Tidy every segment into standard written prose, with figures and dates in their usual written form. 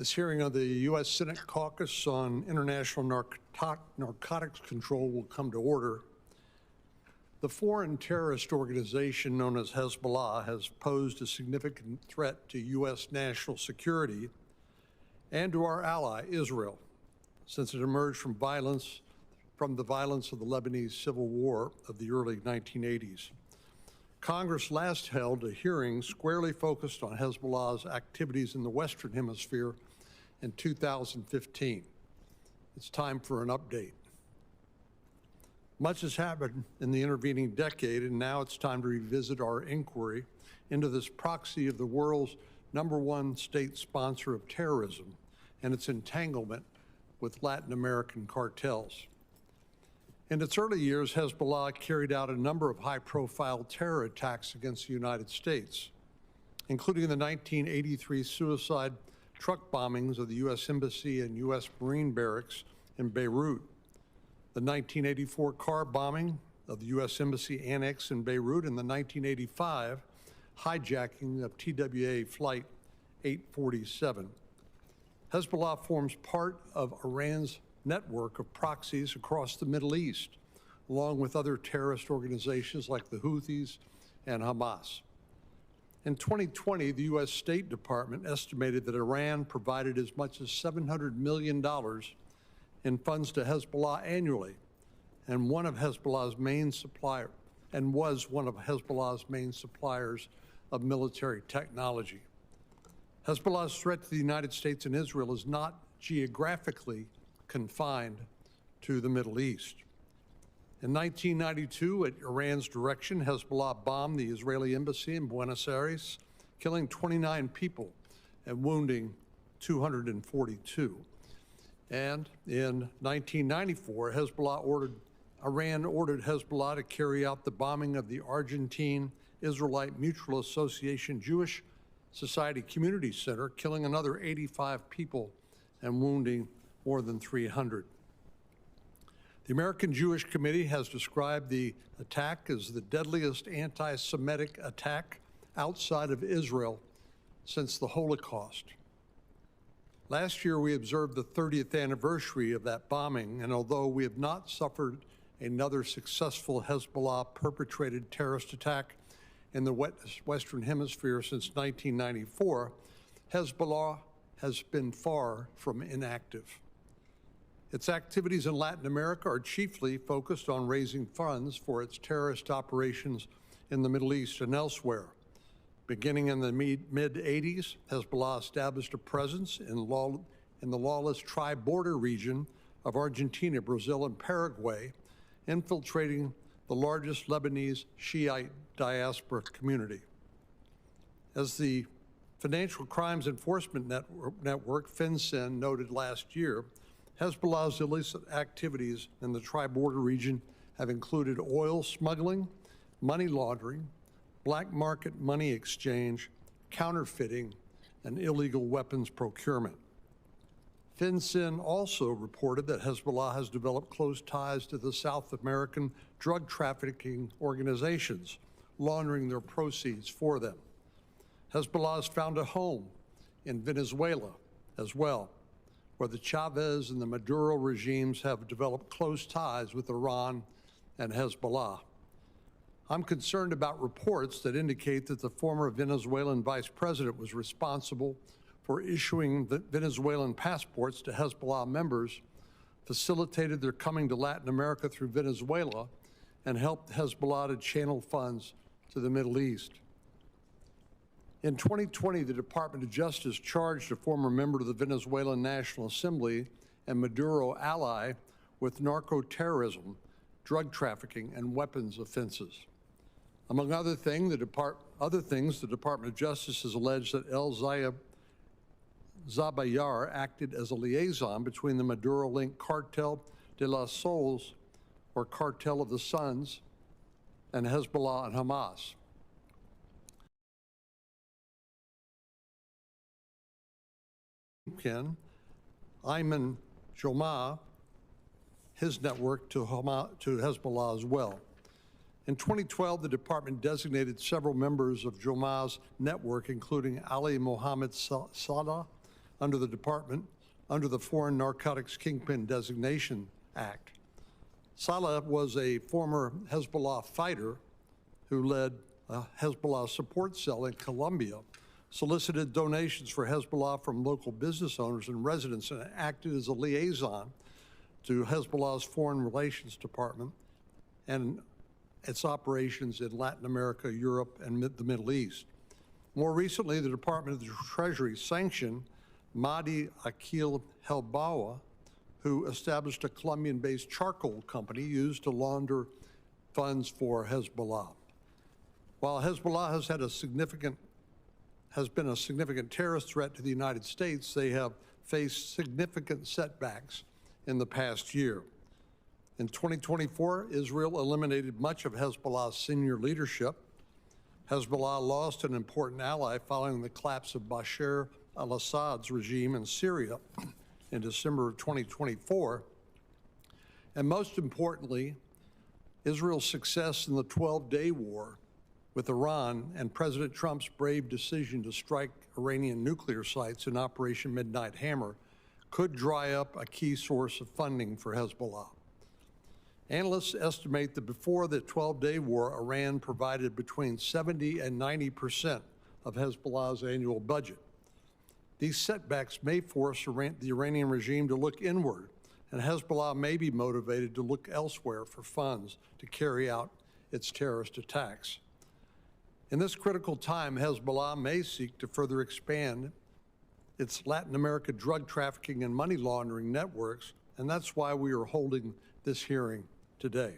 This hearing of the U.S. Senate Caucus on International Narcotics Control will come to order. The foreign terrorist organization known as Hezbollah has posed a significant threat to U.S. national security and to our ally, Israel, since it emerged from the violence of the Lebanese civil war of the early 1980s. Congress last held a hearing squarely focused on Hezbollah's activities in the Western Hemisphere in 2015. It's time for an update. Much has happened in the intervening decade, and now it's time to revisit our inquiry into this proxy of the world's #1 state sponsor of terrorism and its entanglement with Latin American cartels. In its early years, Hezbollah carried out a number of high-profile terror attacks against the United States, including the 1983 suicide truck bombings of the U.S. Embassy and U.S. Marine barracks in Beirut, the 1984 car bombing of the U.S. Embassy Annex in Beirut, and the 1985 hijacking of TWA Flight 847. Hezbollah forms part of Iran's network of proxies across the Middle East, along with other terrorist organizations like the Houthis and Hamas. In 2020, the U.S. State Department estimated that Iran provided as much as $700 million in funds to Hezbollah annually, and was one of Hezbollah's main suppliers of military technology. Hezbollah's threat to the United States and Israel is not geographically confined to the Middle East. In 1992, at Iran's direction, Hezbollah bombed the Israeli embassy in Buenos Aires, killing 29 people and wounding 242. And in 1994, Iran ordered Hezbollah to carry out the bombing of the Argentine Israelite Mutual Association Jewish Society Community Center, killing another 85 people and wounding more than 300. The American Jewish Committee has described the attack as the deadliest anti-Semitic attack outside of Israel since the Holocaust. Last year, we observed the 30th anniversary of that bombing, and although we have not suffered another successful Hezbollah-perpetrated terrorist attack in the Western Hemisphere since 1994, Hezbollah has been far from inactive. Its activities in Latin America are chiefly focused on raising funds for its terrorist operations in the Middle East and elsewhere. Beginning in the mid-'80s, Hezbollah established a presence in the lawless tri-border region of Argentina, Brazil, and Paraguay, infiltrating the largest Lebanese Shiite diaspora community. As the Financial Crimes Enforcement Network, FinCEN, noted last year, Hezbollah's illicit activities in the tri-border region have included oil smuggling, money laundering, black market money exchange, counterfeiting, and illegal weapons procurement. FinCEN also reported that Hezbollah has developed close ties to the South American drug trafficking organizations, laundering their proceeds for them. Hezbollah has found a home in Venezuela as well, where the Chavez and the Maduro regimes have developed close ties with Iran and Hezbollah. I'm concerned about reports that indicate that the former Venezuelan vice president was responsible for issuing the Venezuelan passports to Hezbollah members, facilitated their coming to Latin America through Venezuela, and helped Hezbollah to channel funds to the Middle East. In 2020, the Department of Justice charged a former member of the Venezuelan National Assembly and Maduro ally with narco-terrorism, drug trafficking, and weapons offenses. Among other things, the Department of Justice has alleged that El Zabayar acted as a liaison between the Maduro-linked Cartel de los Soles, or Cartel of the Suns, and Hezbollah and Hamas. Ayman Joma, his network to Hezbollah as well. In 2012, the department designated several members of Joma's network, including Ali Mohammed Salah, under the Foreign Narcotics Kingpin Designation Act. Salah was a former Hezbollah fighter who led a Hezbollah support cell in Colombia, solicited donations for Hezbollah from local business owners and residents, and acted as a liaison to Hezbollah's Foreign Relations Department and its operations in Latin America, Europe, and the Middle East. More recently, the Department of the Treasury sanctioned Mahdi Akil Helbawa, who established a Colombian-based charcoal company used to launder funds for Hezbollah. While Hezbollah has been a significant terrorist threat to the United States, they have faced significant setbacks in the past year. In 2024, Israel eliminated much of Hezbollah's senior leadership. Hezbollah lost an important ally following the collapse of Bashar al-Assad's regime in Syria in December of 2024. And most importantly, Israel's success in the 12-day war with Iran and President Trump's brave decision to strike Iranian nuclear sites in Operation Midnight Hammer could dry up a key source of funding for Hezbollah. Analysts estimate that before the 12-day war, Iran provided between 70 and 90% of Hezbollah's annual budget. These setbacks may force the Iranian regime to look inward, and Hezbollah may be motivated to look elsewhere for funds to carry out its terrorist attacks. In this critical time, Hezbollah may seek to further expand its Latin America drug trafficking and money laundering networks, and that's why we are holding this hearing today.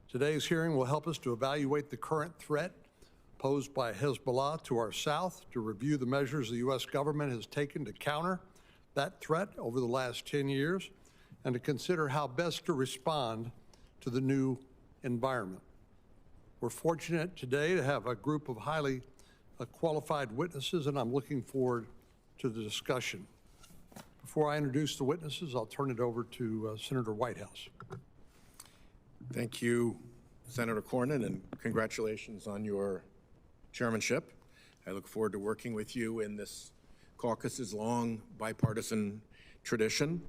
Today's hearing will help us to evaluate the current threat posed by Hezbollah to our south, to review the measures the U.S. government has taken to counter that threat over the last 10 years, and to consider how best to respond to the new environment. We're fortunate today to have a group of highly qualified witnesses, and I'm looking forward to the discussion. Before I introduce the witnesses, I'll turn it over to Senator Whitehouse. Thank you, Senator Cornyn, and congratulations on your chairmanship. I look forward to working with you in this caucus's long bipartisan tradition.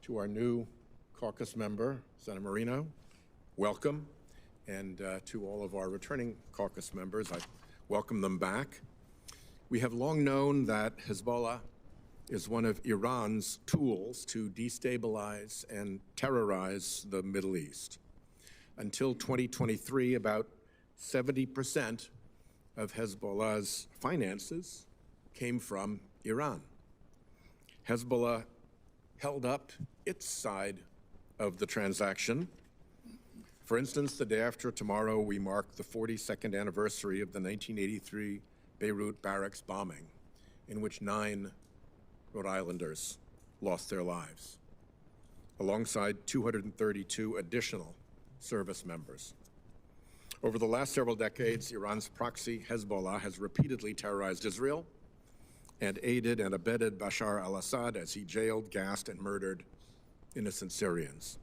To our new caucus member, Senator Marino, welcome. And to all of our returning caucus members, I welcome them back. We have long known that Hezbollah is one of Iran's tools to destabilize and terrorize the Middle East. Until 2023, about 70% of Hezbollah's finances came from Iran. Hezbollah held up its side of the transaction. For instance, the day after tomorrow, we mark the 42nd anniversary of the 1983 Beirut barracks bombing, in which 9 Rhode Islanders lost their lives, alongside 232 additional service members. Over the last several decades, Iran's proxy, Hezbollah, has repeatedly terrorized Israel and aided and abetted Bashar al-Assad as he jailed, gassed, and murdered innocent Syrians.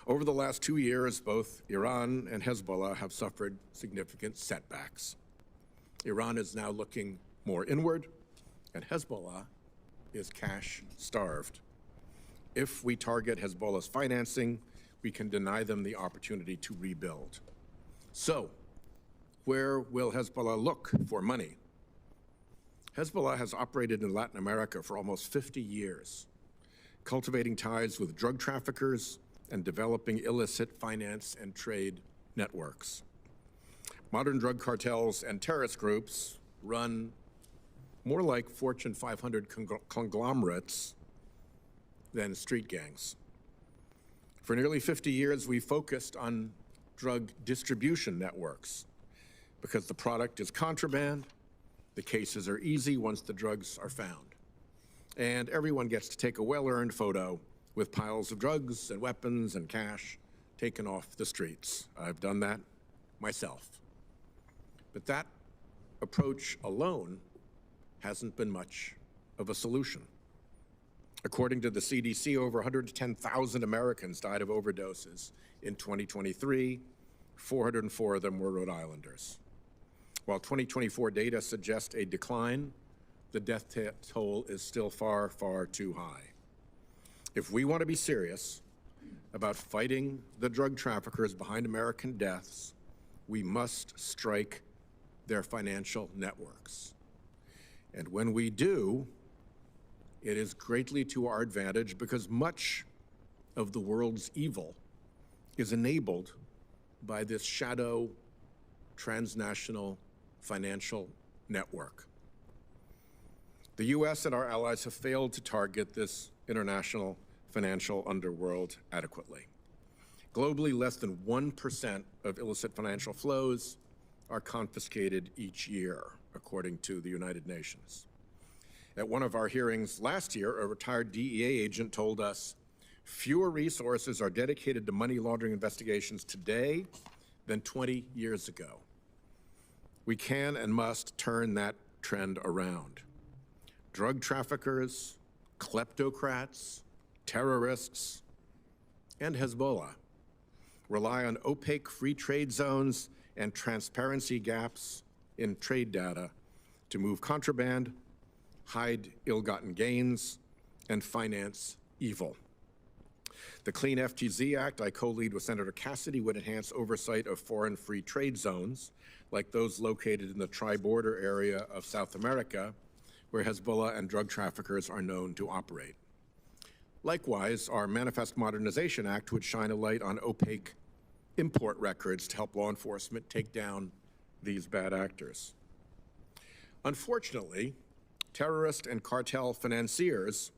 Over the last 2 years, both Iran and Hezbollah have suffered significant setbacks. Iran is now looking more inward, and Hezbollah is cash-starved. If we target Hezbollah's financing, we can deny them the opportunity to rebuild. So, where will Hezbollah look for money? Hezbollah has operated in Latin America for almost 50 years, cultivating ties with drug traffickers and developing illicit finance and trade networks. Modern drug cartels and terrorist groups run more like Fortune 500 conglomerates than street gangs. For nearly 50 years, we focused on drug distribution networks because the product is contraband, the cases are easy once the drugs are found, and everyone gets to take a well-earned photo with piles of drugs and weapons and cash taken off the streets. I've done that myself. But that approach alone hasn't been much of a solution. According to the CDC, over 110,000 Americans died of overdoses in 2023. 404 of them were Rhode Islanders. While 2024 data suggest a decline the death toll is still far, far too high. If we want to be serious about fighting the drug traffickers behind American deaths, we must strike their financial networks. And when we do, it is greatly to our advantage because much of the world's evil is enabled by this shadow transnational financial network. The U.S. and our allies have failed to target this international financial underworld adequately. Globally, less than 1% of illicit financial flows are confiscated each year, according to the United Nations. At one of our hearings last year, a retired DEA agent told us fewer resources are dedicated to money laundering investigations today than 20 years ago. We can and must turn that trend around. Drug traffickers, kleptocrats, terrorists, and Hezbollah rely on opaque free trade zones and transparency gaps in trade data to move contraband, hide ill-gotten gains, and finance evil. The Clean FTZ Act I co-lead with Senator Cassidy would enhance oversight of foreign free trade zones, like those located in the tri-border area of South America, where Hezbollah and drug traffickers are known to operate. Likewise, our Manifest Modernization Act would shine a light on opaque import records to help law enforcement take down these bad actors. Unfortunately, terrorist and cartel financiers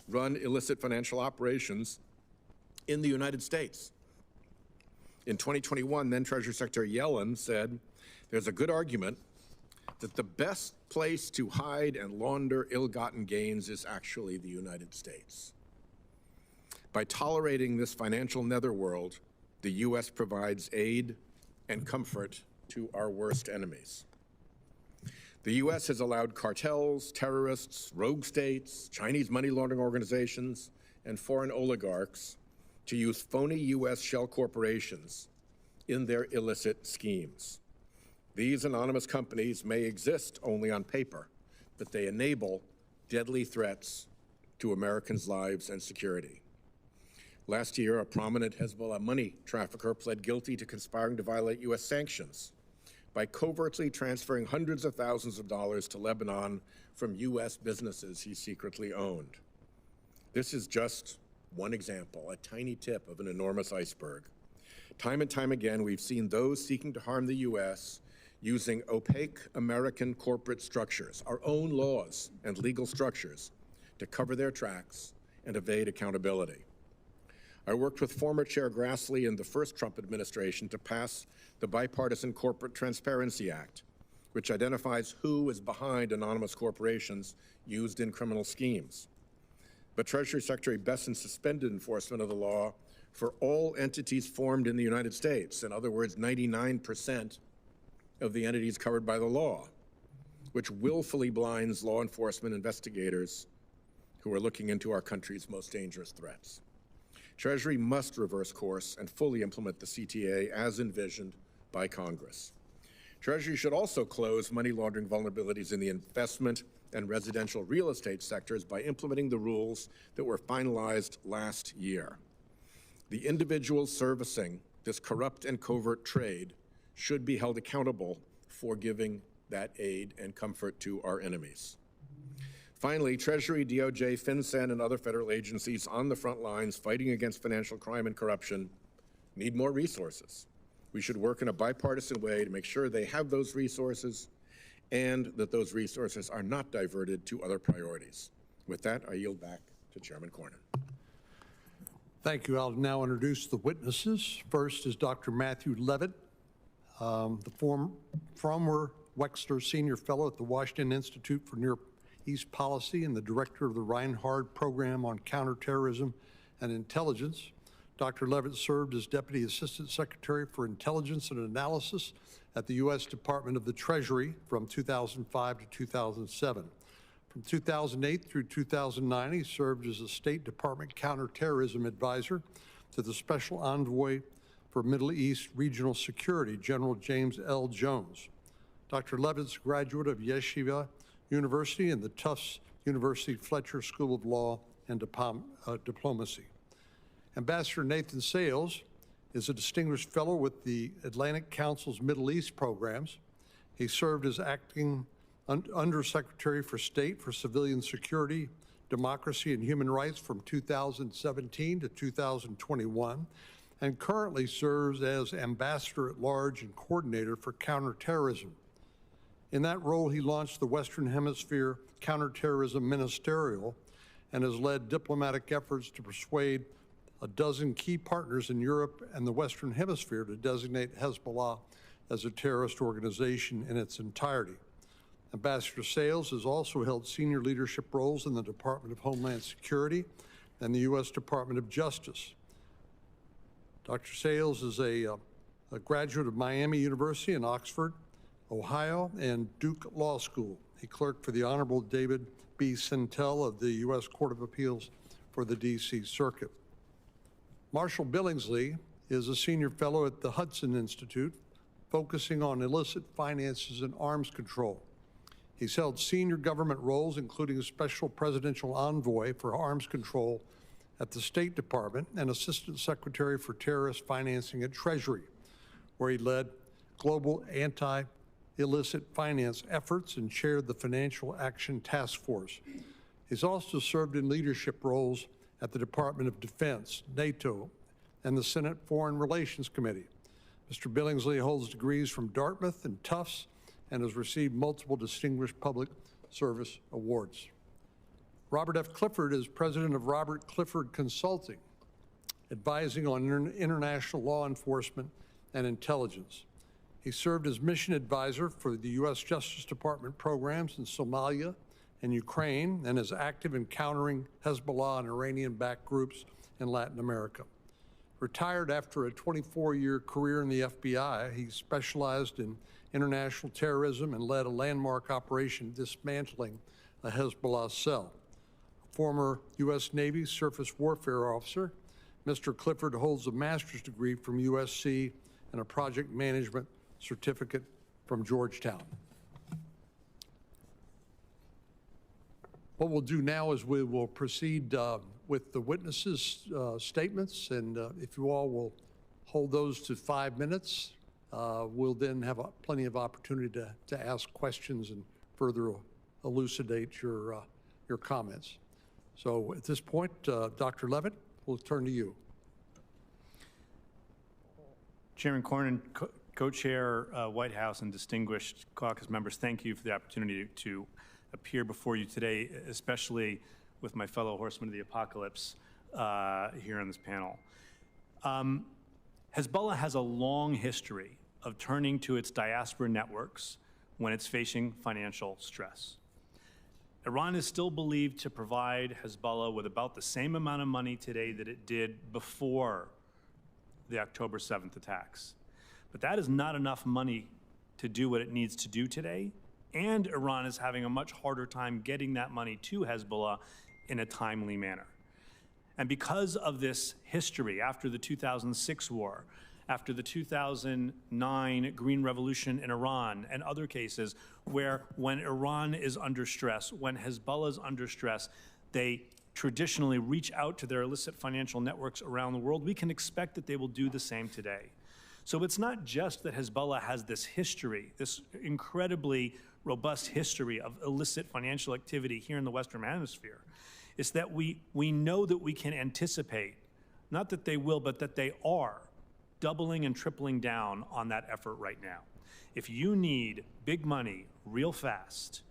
run illicit financial operations in the United States. In 2021, then Treasury Secretary Yellen said, "There's a good argument that the best place to hide and launder ill-gotten gains is actually the United States." By tolerating this financial netherworld, the U.S. provides aid and comfort to our worst enemies. The U.S. has allowed cartels, terrorists, rogue states, Chinese money laundering organizations, and foreign oligarchs to use phony U.S. shell corporations in their illicit schemes. These anonymous companies may exist only on paper, but they enable deadly threats to Americans' lives and security. Last year, a prominent Hezbollah money trafficker pled guilty to conspiring to violate U.S. sanctions by covertly transferring hundreds of thousands of dollars to Lebanon from U.S. businesses he secretly owned. This is just one example, a tiny tip of an enormous iceberg. Time and time again, we've seen those seeking to harm the U.S. using opaque American corporate structures, our own laws and legal structures, to cover their tracks and evade accountability. I worked with former Chair Grassley in the first Trump administration to pass the Bipartisan Corporate Transparency Act, which identifies who is behind anonymous corporations used in criminal schemes. But Treasury Secretary Besson suspended enforcement of the law for all entities formed in the United States, in other words, 99% of the entities covered by the law, which willfully blinds law enforcement investigators who are looking into our country's most dangerous threats. Treasury must reverse course and fully implement the CTA as envisioned by Congress. Treasury should also close money laundering vulnerabilities in the investment and residential real estate sectors by implementing the rules that were finalized last year. The individuals servicing this corrupt and covert trade should be held accountable for giving that aid and comfort to our enemies. Finally, Treasury, DOJ, FinCEN, and other federal agencies on the front lines fighting against financial crime and corruption need more resources. We should work in a bipartisan way to make sure they have those resources and that those resources are not diverted to other priorities. With that, I yield back to Chairman Cornyn. Thank you. I'll now introduce the witnesses. First is Dr. Matthew Levant, the former Wexler Senior Fellow at the Washington Institute for Near East Policy and the director of the Reinhard Program on Counterterrorism and Intelligence. Dr. Levant served as Deputy Assistant Secretary for Intelligence and Analysis at the U.S. Department of the Treasury from 2005 to 2007. From 2008 through 2009, he served as a State Department Counterterrorism Advisor to the Special Envoy for Middle East Regional Security, General James L. Jones. Dr. Levant's a graduate of Yeshiva University and the Tufts University Fletcher School of Law and Diplomacy. Ambassador Nathan Sales is a distinguished fellow with the Atlantic Council's Middle East programs. He served as acting Undersecretary for State for Civilian Security, Democracy, and Human Rights from 2017 to 2021, and currently serves as Ambassador at Large and Coordinator for Counterterrorism. In that role, he launched the Western Hemisphere Counterterrorism Ministerial and has led diplomatic efforts to persuade a dozen key partners in Europe and the Western Hemisphere to designate Hezbollah as a terrorist organization in its entirety. Ambassador Sales has also held senior leadership roles in the Department of Homeland Security and the U.S. Department of Justice. Dr. Sales is a graduate of Miami University and Oxford, Ohio, and Duke Law School. He clerked for the Honorable David B. Sentell of the U.S. Court of Appeals for the D.C. Circuit. Marshall Billingslea is a senior fellow at the Hudson Institute, focusing on illicit finances and arms control. He's held senior government roles, including a Special Presidential Envoy for Arms Control at the State Department and Assistant Secretary for Terrorist Financing at Treasury, where he led global anti-illicit finance efforts and chaired the Financial Action Task Force. He's also served in leadership roles at the Department of Defense, NATO, and the Senate Foreign Relations Committee. Mr. Billingslea holds degrees from Dartmouth and Tufts and has received multiple distinguished public service awards. Robert F. Clifford is president of Robert Clifford Consulting, advising on international law enforcement and intelligence. He served as mission advisor for the U.S. Justice Department programs in Somalia and Ukraine, and is active in countering Hezbollah and Iranian-backed groups in Latin America. Retired after a 24-year career in the FBI, he specialized in international terrorism and led a landmark operation dismantling a Hezbollah cell. Former U.S. Navy surface warfare officer, Mr. Clifford holds a master's degree from USC and a project management certificate from Georgetown. What we'll do now is we will proceed with the witnesses' statements, and if you all will hold those to 5 minutes, we'll then have plenty of opportunity to ask questions and further elucidate your comments. So at this point, Dr. Levant, we'll turn to you. Chairman Cornyn, Co-Chair White House, and distinguished caucus members, thank you for the opportunity to appear before you today, especially with my fellow horsemen of the apocalypse here on this panel. Hezbollah has a long history of turning to its diaspora networks when it's facing financial stress. Iran is still believed to provide Hezbollah with about the same amount of money today that it did before the October 7th attacks. But that is not enough money to do what it needs to do today, and Iran is having a much harder time getting that money to Hezbollah in a timely manner. And because of this history, after the 2006 war, after the 2009 Green Revolution in Iran, and other cases where when Iran is under stress, when Hezbollah is under stress, they traditionally reach out to their illicit financial networks around the world, we can expect that they will do the same today. So it's not just that Hezbollah has this history, this incredibly robust history of illicit financial activity here in the Western Hemisphere. It's that we know that we can anticipate, not that they will, but that they are doubling and tripling down on that effort right now. If you need big money real fast,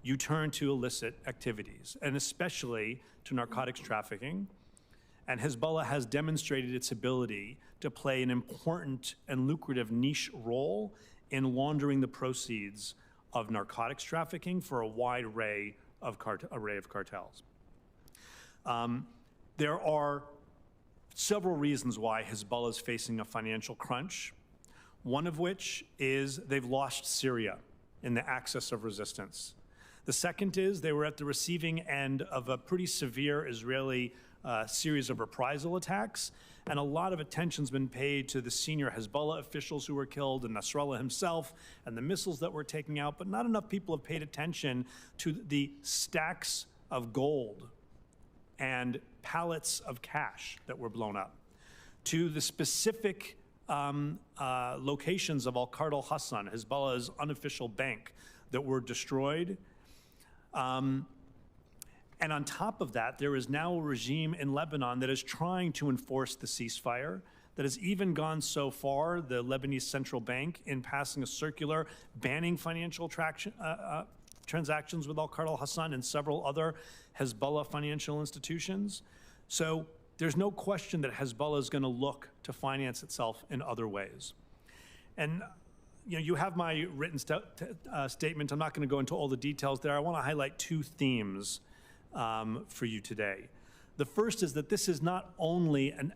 you turn to illicit activities, and especially to narcotics trafficking. And Hezbollah has demonstrated its ability to play an important and lucrative niche role in laundering the proceeds of narcotics trafficking for a wide array of cartels. There are several reasons why Hezbollah is facing a financial crunch, one of which is they've lost Syria in the axis of resistance. The second is they were at the receiving end of a pretty severe Israeli series of reprisal attacks, and a lot of attention's been paid to the senior Hezbollah officials who were killed, and Nasrallah himself, and the missiles that were taken out, but not enough people have paid attention to the stacks of gold and pallets of cash that were blown up, to the specific locations of Al-Qard al-Hassan, Hezbollah's unofficial bank, that were destroyed. And on top of that, there is now a regime in Lebanon that is trying to enforce the ceasefire, that has even gone so far, the Lebanese central bank, in passing a circular banning financial transactions with Al-Qard al-Hassan and several other Hezbollah financial institutions. So there's no question that Hezbollah is going to look to finance itself in other ways. And you have my written statement. I'm not going to go into all the details there. I want to highlight two themes for you today. The first is that this is not only an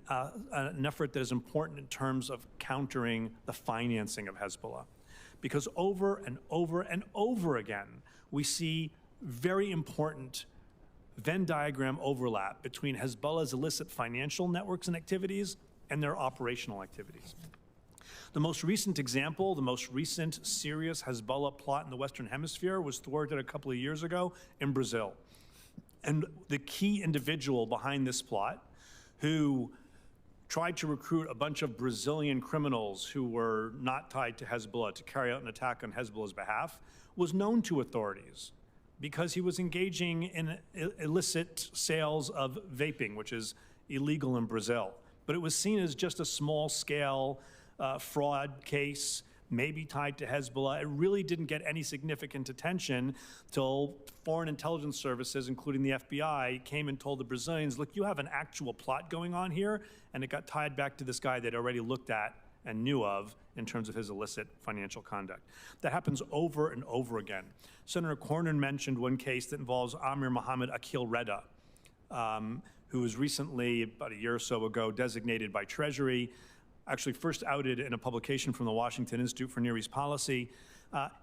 effort that is important in terms of countering the financing of Hezbollah, because over and over and over again, we see very important Venn diagram overlap between Hezbollah's illicit financial networks and activities and their operational activities. The most recent example, the most recent serious Hezbollah plot in the Western Hemisphere was thwarted a couple of years ago in Brazil. And the key individual behind this plot, who tried to recruit a bunch of Brazilian criminals who were not tied to Hezbollah to carry out an attack on Hezbollah's behalf, was known to authorities because he was engaging in illicit sales of vaping, which is illegal in Brazil. But it was seen as just a small-scale fraud case, maybe tied to Hezbollah. It really didn't get any significant attention till foreign intelligence services, including the FBI, came and told the Brazilians, look, you have an actual plot going on here, and it got tied back to this guy they'd already looked at and knew of in terms of his illicit financial conduct. That happens over and over again. Senator Cornyn mentioned one case that involves Amir Mohammed Akil Reda, who was recently, about a year or so ago, designated by Treasury, actually first outed in a publication from the Washington Institute for Near East Policy.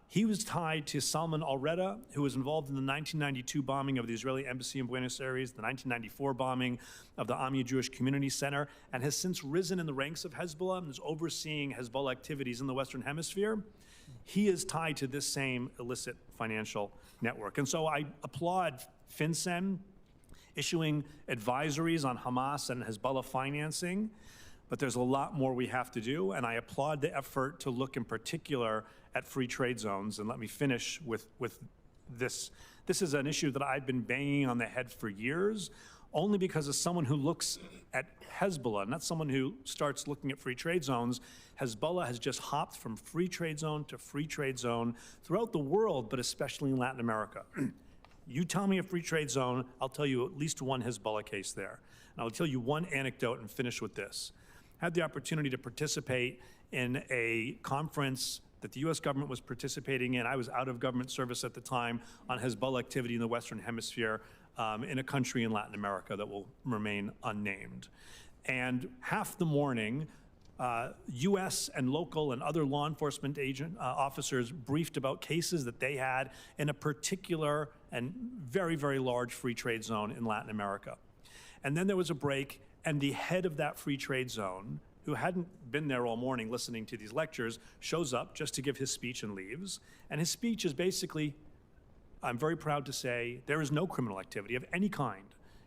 He was tied to Salman al-Reda, who was involved in the 1992 bombing of the Israeli embassy in Buenos Aires, the 1994 bombing of the Amia Jewish Community Center, and has since risen in the ranks of Hezbollah and is overseeing Hezbollah activities in the Western Hemisphere. He is tied to this same illicit financial network. And so I applaud FinCEN issuing advisories on Hamas and Hezbollah financing. But there's a lot more we have to do, and I applaud the effort to look in particular at free trade zones. And let me finish with this. This is an issue that I've been banging on the head for years, only because as someone who looks at Hezbollah, not someone who starts looking at free trade zones, Hezbollah has just hopped from free trade zone to free trade zone throughout the world, but especially in Latin America. You tell me a free trade zone, I'll tell you at least one Hezbollah case there. And I'll tell you one anecdote and finish with this. Had the opportunity to participate in a conference that the U.S. government was participating in. I was out of government service at the time on Hezbollah activity in the Western Hemisphere in a country in Latin America that will remain unnamed. And half the morning, U.S. and local and other law enforcement officers briefed about cases that they had in a particular and very, very large free trade zone in Latin America. And then there was a break, and the head of that free trade zone, who hadn't been there all morning listening to these lectures, shows up just to give his speech and leaves. And his speech is basically, I'm very proud to say, there is no criminal activity of any kind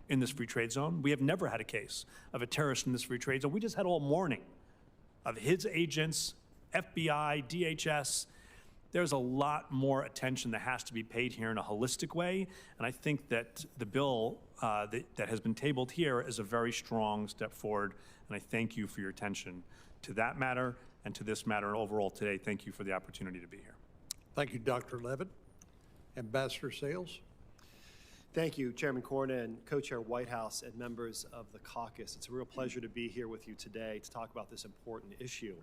in this free trade zone. We have never had a case of a terrorist in this free trade zone. We just had all morning of his agents, FBI, DHS. There's a lot more attention that has to be paid here in a holistic way, and I think that the bill that has been tabled here is a very strong step forward, and I thank you for your attention to that matter and to this matter overall today. Thank you for the opportunity to be here. Thank you, Dr. Levant. Ambassador Sales. Thank you, Chairman Cornyn, Co-Chair Whitehouse, and members of the caucus. It's a real pleasure to be here with you today to talk about this important issue.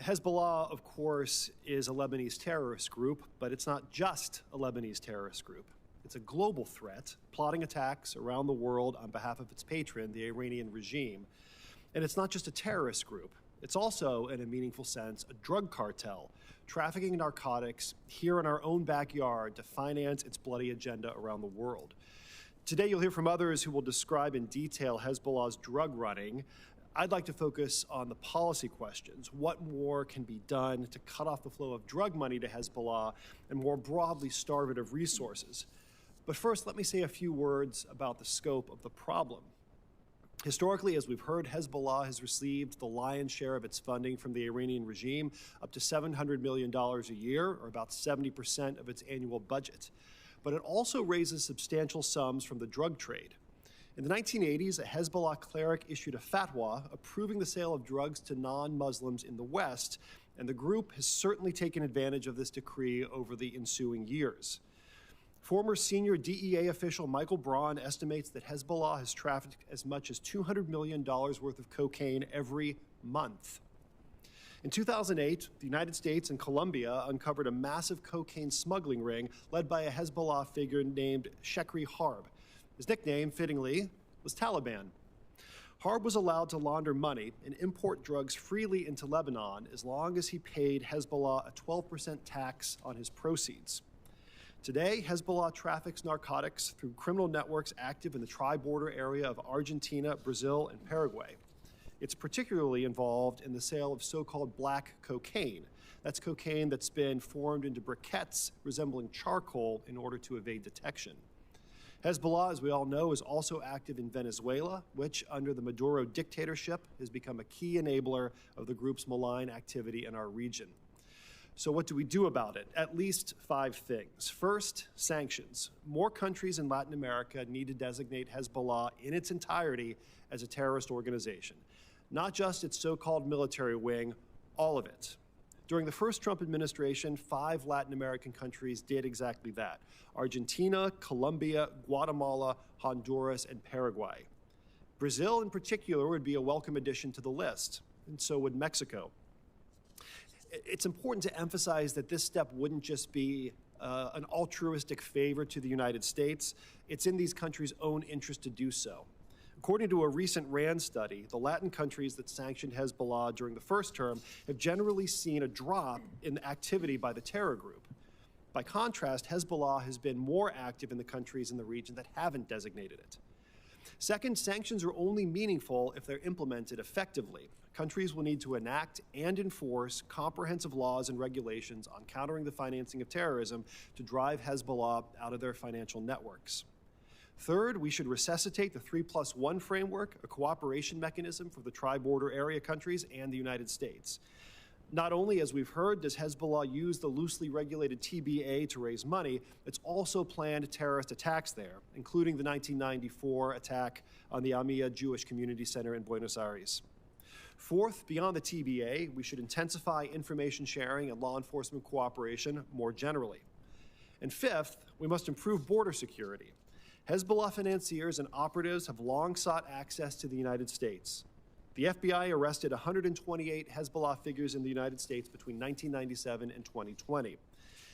Hezbollah, of course, is a Lebanese terrorist group, but it's not just a Lebanese terrorist group. It's a global threat, plotting attacks around the world on behalf of its patron, the Iranian regime. And it's not just a terrorist group. It's also, in a meaningful sense, a drug cartel, trafficking narcotics here in our own backyard to finance its bloody agenda around the world. Today, you'll hear from others who will describe in detail Hezbollah's drug running. I'd like to focus on the policy questions. What more can be done to cut off the flow of drug money to Hezbollah and more broadly starve it of resources? But first, let me say a few words about the scope of the problem. Historically, as we've heard, Hezbollah has received the lion's share of its funding from the Iranian regime, up to $700 million a year, or about 70% of its annual budget. But it also raises substantial sums from the drug trade. In the 1980s, a Hezbollah cleric issued a fatwa approving the sale of drugs to non-Muslims in the West, and the group has certainly taken advantage of this decree over the ensuing years. Former senior DEA official Michael Braun estimates that Hezbollah has trafficked as much as $200 million worth of cocaine every month. In 2008, the United States and Colombia uncovered a massive cocaine smuggling ring led by a Hezbollah figure named Shekri Harb. His nickname, fittingly, was Taliban. Harb was allowed to launder money and import drugs freely into Lebanon as long as he paid Hezbollah a 12% tax on his proceeds. Today, Hezbollah traffics narcotics through criminal networks active in the tri-border area of Argentina, Brazil, and Paraguay. It's particularly involved in the sale of so-called black cocaine. That's cocaine that's been formed into briquettes resembling charcoal in order to evade detection. Hezbollah, as we all know, is also active in Venezuela, which, under the Maduro dictatorship, has become a key enabler of the group's malign activity in our region. So what do we do about it? At least 5 things. First, sanctions. More countries in Latin America need to designate Hezbollah in its entirety as a terrorist organization. Not just its so-called military wing, all of it. During the first Trump administration, 5 Latin American countries did exactly that: Argentina, Colombia, Guatemala, Honduras, and Paraguay. Brazil, in particular, would be a welcome addition to the list, and so would Mexico. It's important to emphasize that this step wouldn't just be an altruistic favor to the United States. It's in these countries' own interest to do so. According to a recent RAND study, the Latin countries that sanctioned Hezbollah during the first term have generally seen a drop in activity by the terror group. By contrast, Hezbollah has been more active in the countries in the region that haven't designated it. Second, sanctions are only meaningful if they're implemented effectively. Countries will need to enact and enforce comprehensive laws and regulations on countering the financing of terrorism to drive Hezbollah out of their financial networks. Third, we should resuscitate the 3+1 framework, a cooperation mechanism for the tri-border area countries and the United States. Not only, as we've heard, does Hezbollah use the loosely regulated TBA to raise money, it's also planned terrorist attacks there, including the 1994 attack on the Amia Jewish Community Center in Buenos Aires. Fourth, beyond the TBA, we should intensify information sharing and law enforcement cooperation more generally. And fifth, we must improve border security. Hezbollah financiers and operatives have long sought access to the United States. The FBI arrested 128 Hezbollah figures in the United States between 1997 and 2020.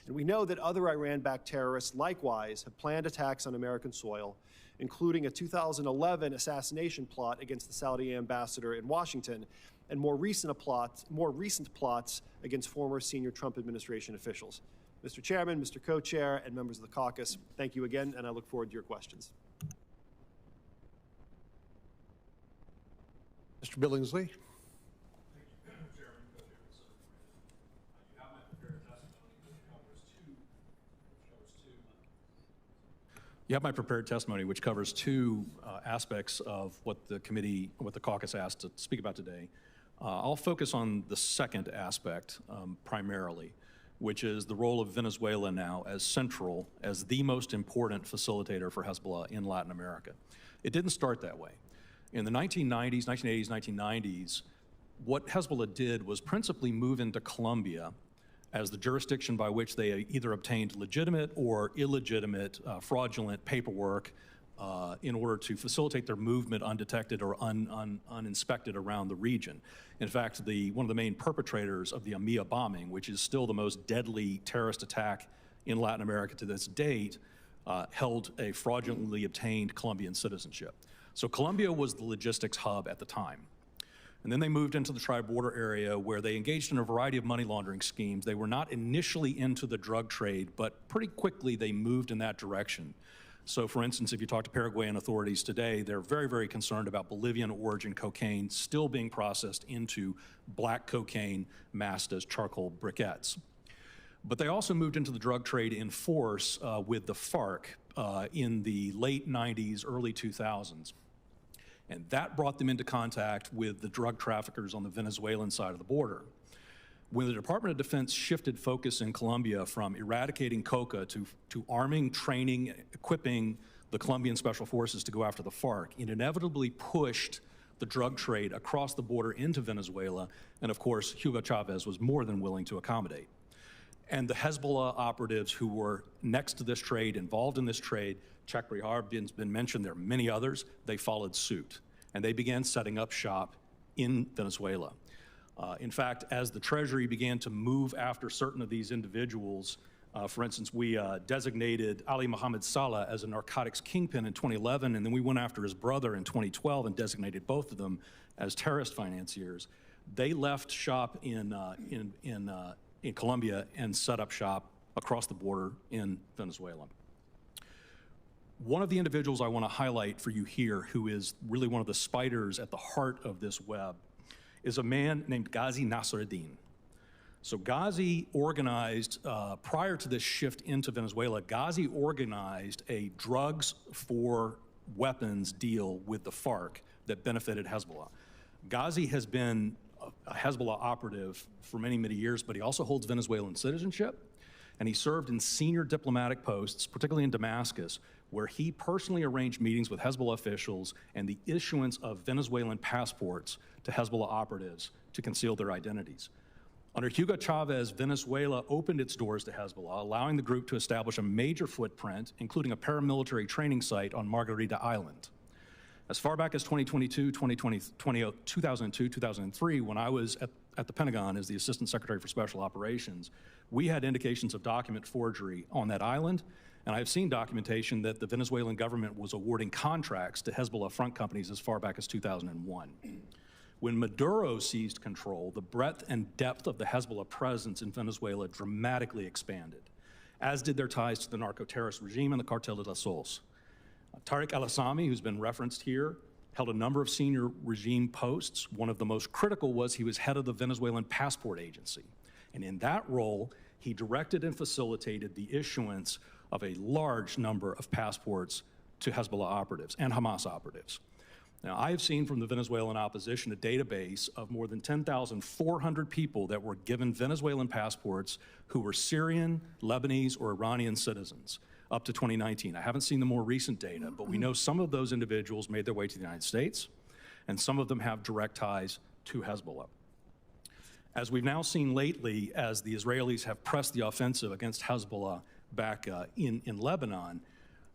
And we know that other Iran-backed terrorists likewise have planned attacks on American soil, including a 2011 assassination plot against the Saudi ambassador in Washington, and more recent plots against former senior Trump administration officials. Mr. Chairman, Mr. Co-Chair, and members of the caucus, thank you again, and I look forward to your questions. Mr. Billingsley. You have my prepared testimony, which covers 2 aspects of what the caucus asked to speak about today. I'll focus on the second aspect primarily, which is the role of Venezuela now as central, as the most important facilitator for Hezbollah in Latin America. It didn't start that way. In the 1980s, 1990s, what Hezbollah did was principally move into Colombia as the jurisdiction by which they either obtained legitimate or illegitimate fraudulent paperwork in order to facilitate their movement undetected or uninspected around the region. In fact, one of the main perpetrators of the Amia bombing, which is still the most deadly terrorist attack in Latin America to this date, held a fraudulently obtained Colombian citizenship. So Colombia was the logistics hub at the time. And then they moved into the tri-border area where they engaged in a variety of money laundering schemes. They were not initially into the drug trade, but pretty quickly they moved in that direction. So for instance, if you talk to Paraguayan authorities today, they're very, very concerned about Bolivian origin cocaine still being processed into black cocaine masked as charcoal briquettes. But they also moved into the drug trade in force with the FARC in the late 90s, early 2000s. And that brought them into contact with the drug traffickers on the Venezuelan side of the border. When the Department of Defense shifted focus in Colombia from eradicating coca to arming, training, equipping the Colombian Special Forces to go after the FARC, it inevitably pushed the drug trade across the border into Venezuela, and of course, Hugo Chavez was more than willing to accommodate. And the Hezbollah operatives who were next to this trade, involved in this trade, Chakri has been mentioned, there are many others, they followed suit. And they began setting up shop in Venezuela. In fact, as the Treasury began to move after certain of these individuals, for instance, we designated Ali Mohammed Saleh as a narcotics kingpin in 2011, and then we went after his brother in 2012 and designated both of them as terrorist financiers. They left shop in Colombia and set up shop across the border in Venezuela. One of the individuals I want to highlight for you here, who is really one of the spiders at the heart of this web, is a man named Ghazi Nasreddin. So Ghazi organized, prior to this shift into Venezuela, Ghazi organized a drugs for weapons deal with the FARC that benefited Hezbollah. Ghazi has been a Hezbollah operative for many, many years, but he also holds Venezuelan citizenship, and he served in senior diplomatic posts, particularly in Damascus, where he personally arranged meetings with Hezbollah officials and the issuance of Venezuelan passports to Hezbollah operatives to conceal their identities. Under Hugo Chavez, Venezuela opened its doors to Hezbollah, allowing the group to establish a major footprint, including a paramilitary training site on Margarita Island. As far back as 2002, 2003, when I was at the Pentagon as the Assistant Secretary for Special Operations, we had indications of document forgery on that island, and I've seen documentation that the Venezuelan government was awarding contracts to Hezbollah front companies as far back as 2001. When Maduro seized control, the breadth and depth of the Hezbollah presence in Venezuela dramatically expanded, as did their ties to the narco-terrorist regime and the Cartel de los Sols. Tariq al-Assami, who's been referenced here, held a number of senior regime posts. One of the most critical was he was head of the Venezuelan Passport Agency. And in that role, he directed and facilitated the issuance of a large number of passports to Hezbollah operatives and Hamas operatives. Now, I have seen from the Venezuelan opposition a database of more than 10,400 people that were given Venezuelan passports who were Syrian, Lebanese, or Iranian citizens up to 2019. I haven't seen the more recent data, but we know some of those individuals made their way to the United States, and some of them have direct ties to Hezbollah. As we've now seen lately, as the Israelis have pressed the offensive against Hezbollah back in Lebanon,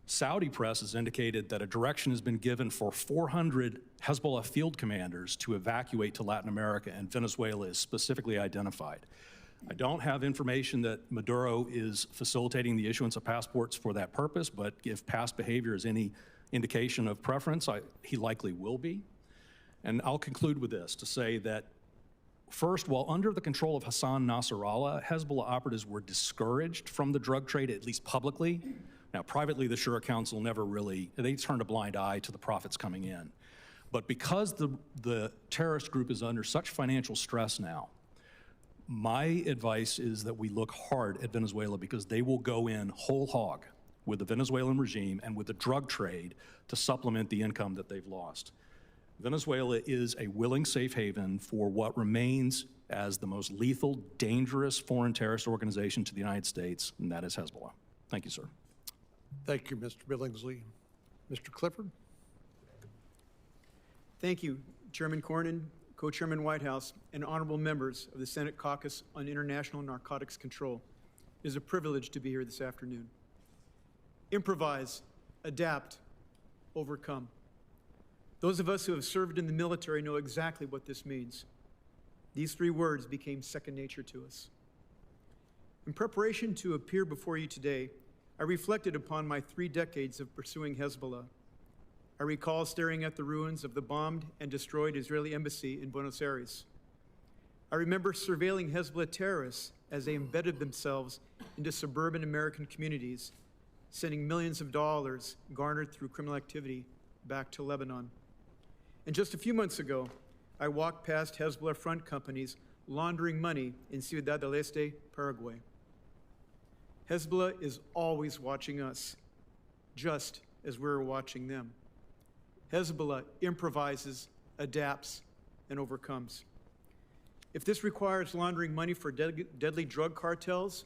Saudi press has indicated that a direction has been given for 400 Hezbollah field commanders to evacuate to Latin America, and Venezuela is specifically identified. I don't have information that Maduro is facilitating the issuance of passports for that purpose, but if past behavior is any indication of preference, he likely will be. And I'll conclude with this, to say that first, while under the control of Hassan Nasrallah, Hezbollah operatives were discouraged from the drug trade, at least publicly. Now, privately, the Shura Council never really, they turned a blind eye to the profits coming in. But because the terrorist group is under such financial stress now, my advice is that we look hard at Venezuela, because they will go in whole hog with the Venezuelan regime and with the drug trade to supplement the income that they've lost. Venezuela is a willing safe haven for what remains as the most lethal, dangerous foreign terrorist organization to the United States, and that is Hezbollah. Thank you, sir. Thank you, Mr. Billingslea. Mr. Clifford? Thank you, Chairman Cornyn, Co-Chairman Whitehouse, and honorable members of the Senate Caucus on International Narcotics Control. It is a privilege to be here this afternoon. Improvise, adapt, overcome. Those of us who have served in the military know exactly what this means. These three words became second nature to us. In preparation to appear before you today, I reflected upon my 3 decades of pursuing Hezbollah. I recall staring at the ruins of the bombed and destroyed Israeli embassy in Buenos Aires. I remember surveilling Hezbollah terrorists as they embedded themselves into suburban American communities, sending millions of dollars garnered through criminal activity back to Lebanon. And just a few months ago, I walked past Hezbollah front companies laundering money in Ciudad del Este, Paraguay. Hezbollah is always watching us, just as we're watching them. Hezbollah improvises, adapts, and overcomes. If this requires laundering money for deadly drug cartels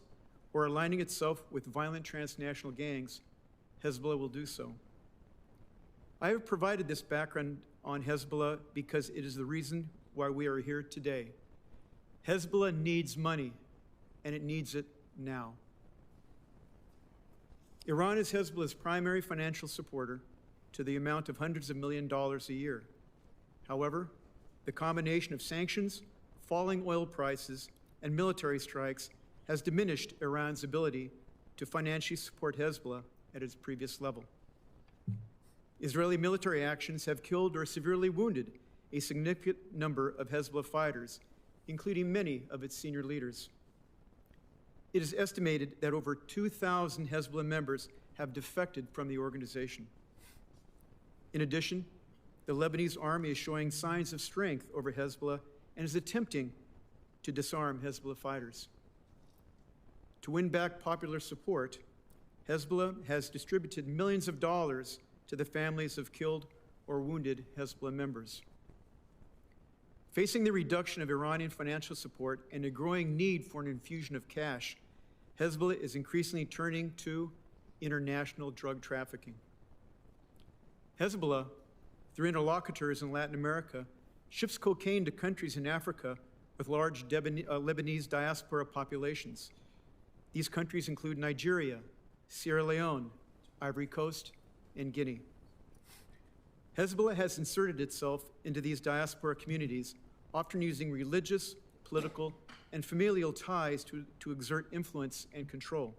or aligning itself with violent transnational gangs, Hezbollah will do so. I have provided this background on Hezbollah because it is the reason why we are here today. Hezbollah needs money, and it needs it now. Iran is Hezbollah's primary financial supporter to the amount of hundreds of millions of dollars a year. However, the combination of sanctions, falling oil prices, and military strikes has diminished Iran's ability to financially support Hezbollah at its previous level. Israeli military actions have killed or severely wounded a significant number of Hezbollah fighters, including many of its senior leaders. It is estimated that over 2,000 Hezbollah members have defected from the organization. In addition, the Lebanese army is showing signs of strength over Hezbollah and is attempting to disarm Hezbollah fighters. To win back popular support, Hezbollah has distributed millions of dollars to the families of killed or wounded Hezbollah members. Facing the reduction of Iranian financial support and a growing need for an infusion of cash, Hezbollah is increasingly turning to international drug trafficking. Hezbollah, through interlocutors in Latin America, ships cocaine to countries in Africa with large Lebanese diaspora populations. These countries include Nigeria, Sierra Leone, Ivory Coast, and Guinea. Hezbollah has inserted itself into these diaspora communities, often using religious, political, and familial ties to exert influence and control.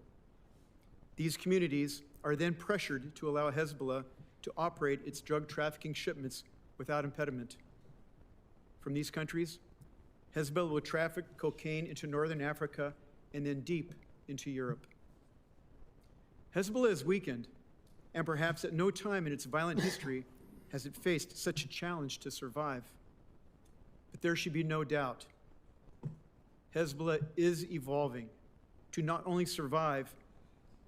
These communities are then pressured to allow Hezbollah to operate its drug trafficking shipments without impediment. From these countries, Hezbollah will traffic cocaine into northern Africa and then deep into Europe. Hezbollah is weakened, and perhaps at no time in its violent history has it faced such a challenge to survive. But there should be no doubt, Hezbollah is evolving to not only survive,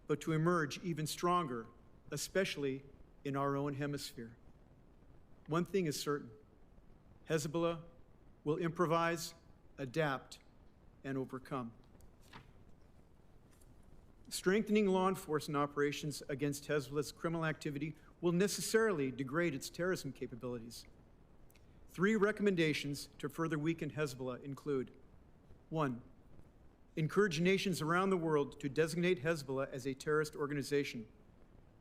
but to emerge even stronger, especially in our own hemisphere. One thing is certain, Hezbollah will improvise, adapt, and overcome. Strengthening law enforcement operations against Hezbollah's criminal activity will necessarily degrade its terrorism capabilities. 3 recommendations to further weaken Hezbollah include: 1, encourage nations around the world to designate Hezbollah as a terrorist organization.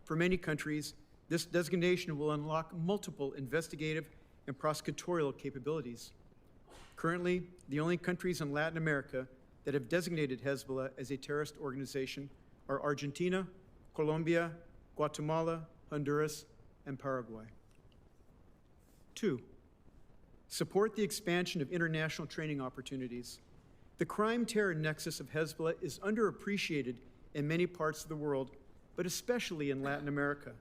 For many countries, this designation will unlock multiple investigative and prosecutorial capabilities. Currently, the only countries in Latin America that have designated Hezbollah as a terrorist organization are Argentina, Colombia, Guatemala, Honduras, and Paraguay. 2, support the expansion of international training opportunities. The crime-terror nexus of Hezbollah is underappreciated in many parts of the world, but especially in Latin America.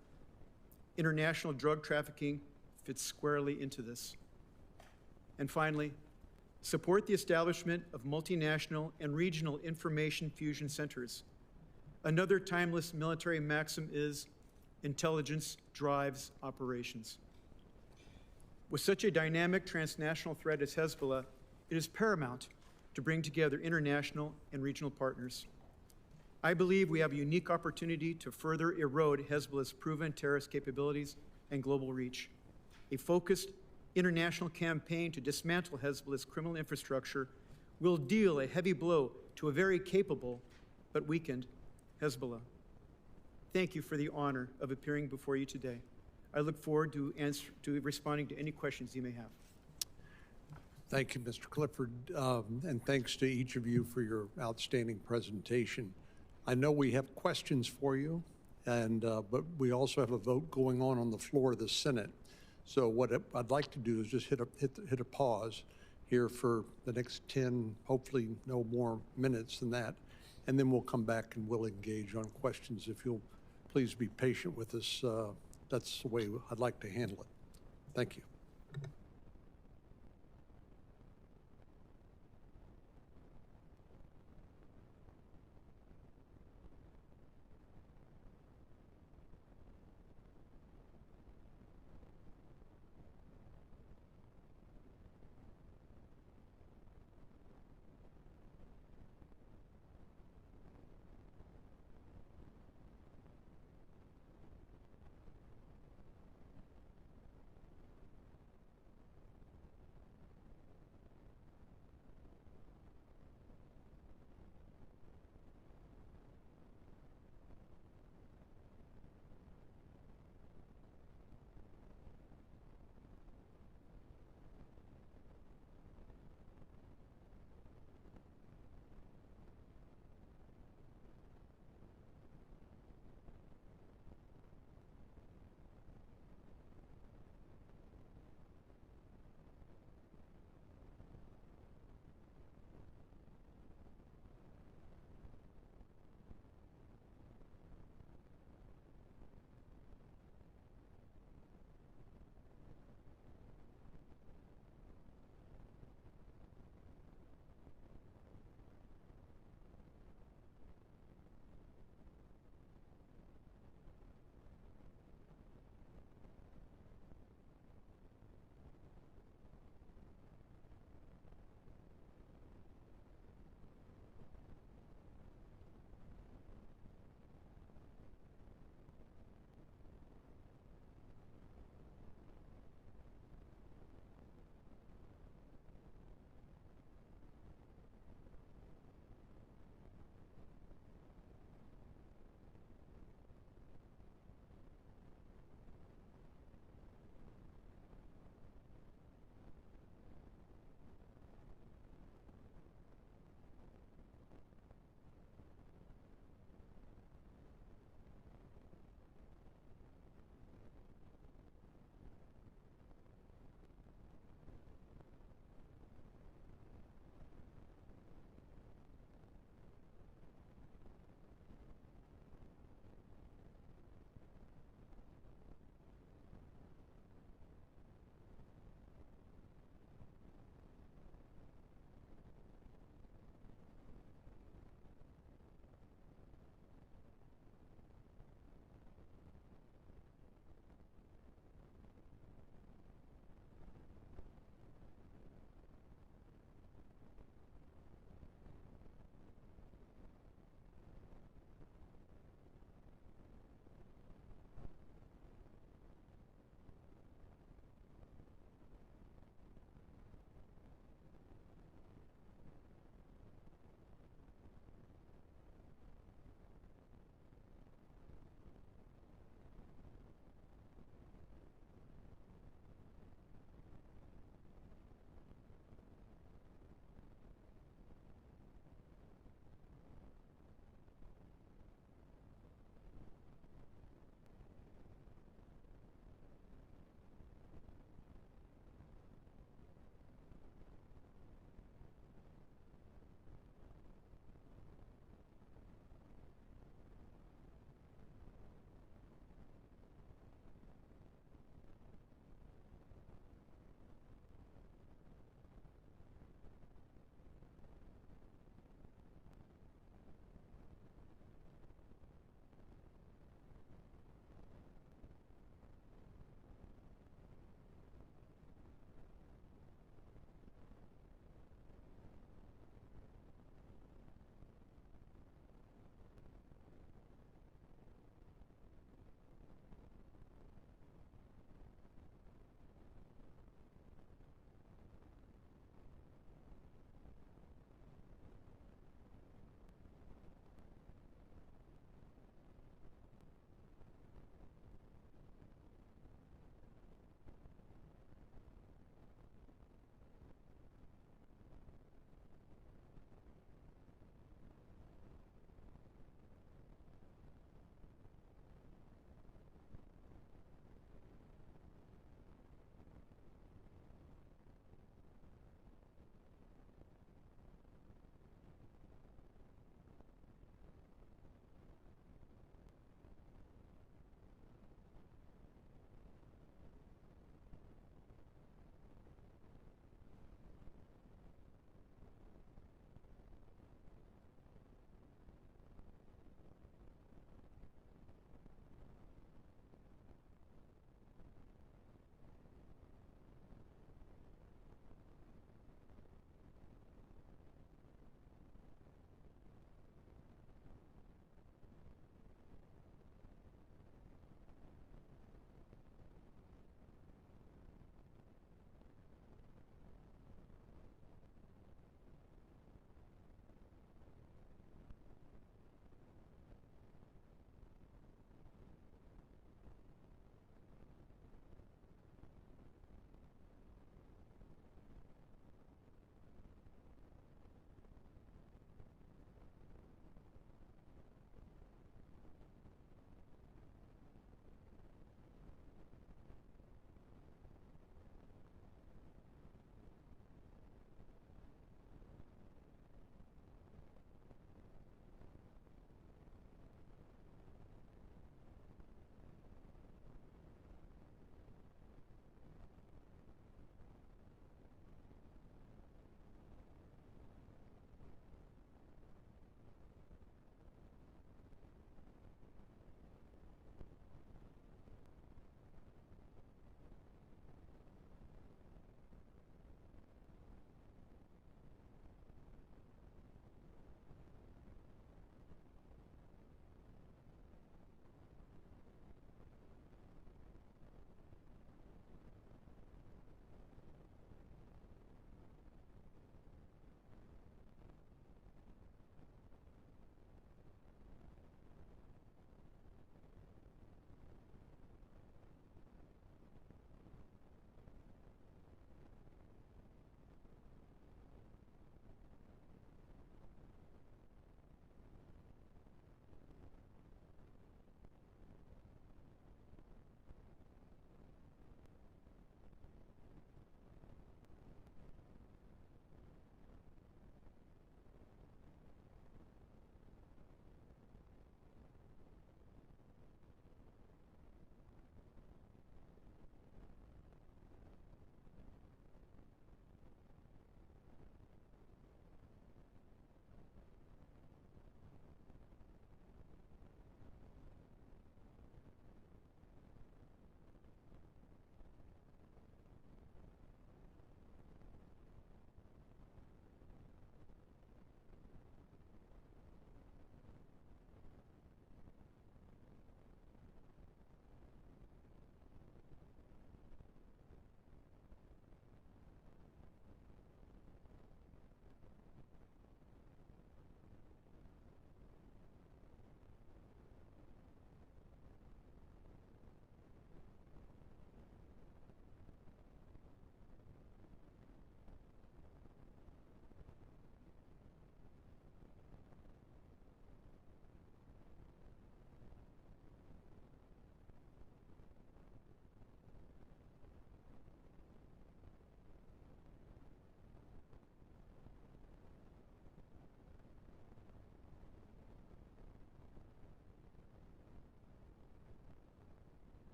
International drug trafficking fits squarely into this. And finally, support the establishment of multinational and regional information fusion centers. Another timeless military maxim is, intelligence drives operations. With such a dynamic transnational threat as Hezbollah, it is paramount to bring together international and regional partners. I believe we have a unique opportunity to further erode Hezbollah's proven terrorist capabilities and global reach. A focused international campaign to dismantle Hezbollah's criminal infrastructure will deal a heavy blow to a very capable but weakened Hezbollah. Thank you for the honor of appearing before you today. I look forward to responding to any questions you may have. Thank you, Mr. Clifford, and thanks to each of you for your outstanding presentation. I know we have questions for you, but we also have a vote going on the floor of the Senate. So what I'd like to do is just hit a pause here for the next 10, hopefully no more minutes than that, and then we'll come back and we'll engage on questions. If you'll please be patient with us, that's the way I'd like to handle it. Thank you.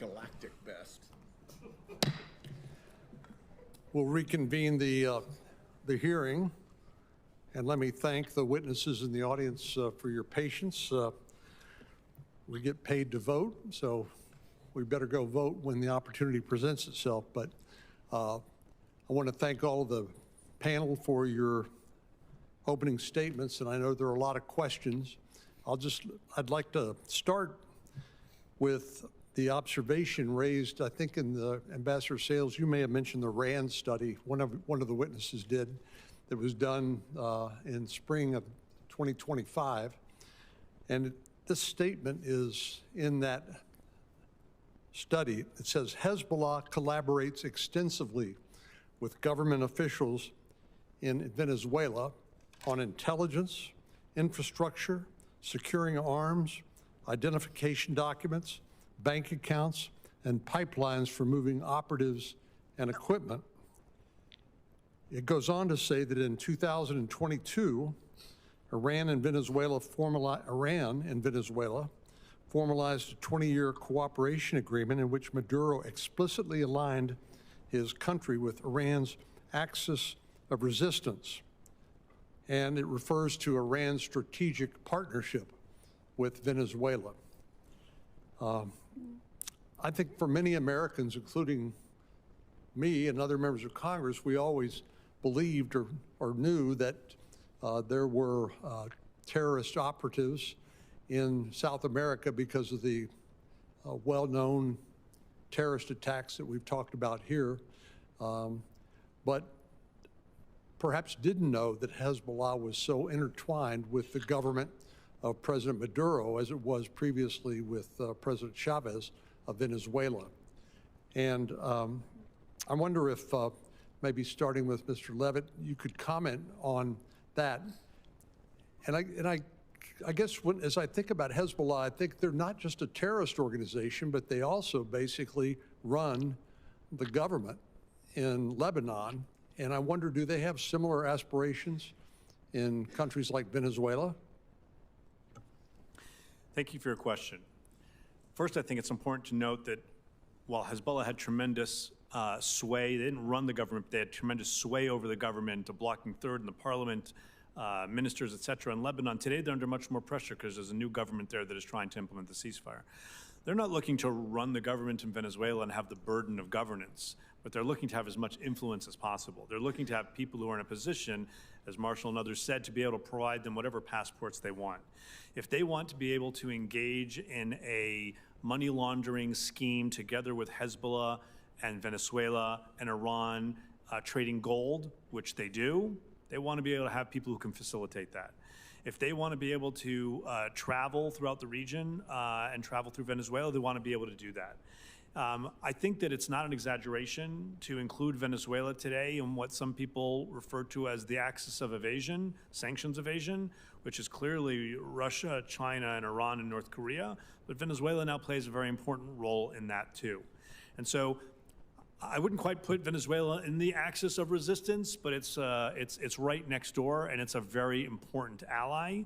galactic best. We'll reconvene the hearing, and let me thank the witnesses in the audience for your patience. We get paid to vote, so we better go vote when the opportunity presents itself. But I want to thank all of the panel for your opening statements, and I know there are a lot of questions. I'd like to start with the observation raised, I think in the Ambassador Sales, you may have mentioned the RAND study, one of the witnesses did, that was done in spring of 2025. And this statement is in that study. It says, Hezbollah collaborates extensively with government officials in Venezuela on intelligence, infrastructure, securing arms, identification documents, bank accounts, and pipelines for moving operatives and equipment. It goes on to say that in 2022, Iran and Venezuela formalized a 20-year cooperation agreement in which Maduro explicitly aligned his country with Iran's axis of resistance. And it refers to Iran's strategic partnership with Venezuela. I think for many Americans, including me and other members of Congress, we always believed or knew that there were terrorist operatives in South America because of the well-known terrorist attacks that we've talked about here, but perhaps didn't know that Hezbollah was so intertwined with the government of President Maduro as it was previously with President Chavez of Venezuela. And I wonder if maybe starting with Mr. Levitt, you could comment on that. And I guess as I think about Hezbollah, I think they're not just a terrorist organization, but they also basically run the government in Lebanon. And I wonder, do they have similar aspirations in countries like Venezuela? Thank you for your question. First, I think it's important to note that while Hezbollah had tremendous sway, they didn't run the government, they had tremendous sway over the government, a blocking third in the parliament, ministers, et cetera. In Lebanon, today they're under much more pressure because there's a new government there that is trying to implement the ceasefire. They're not looking to run the government in Venezuela and have the burden of governance, but they're looking to have as much influence as possible. They're looking to have people who are in a position, as Marshall and others said, to be able to provide them whatever passports they want. If they want to be able to engage in a money laundering scheme together with Hezbollah and Venezuela and Iran trading gold, which they do, they want to be able to have people who can facilitate that. If they want to be able to travel throughout the region and travel through Venezuela, they want to be able to do that. I think that it's not an exaggeration to include Venezuela today in what some people refer to as the axis of evasion, sanctions evasion, which is clearly Russia, China, and Iran and North Korea. But Venezuela now plays a very important role in that too. And so I wouldn't quite put Venezuela in the axis of resistance, but it's right next door, and it's a very important ally.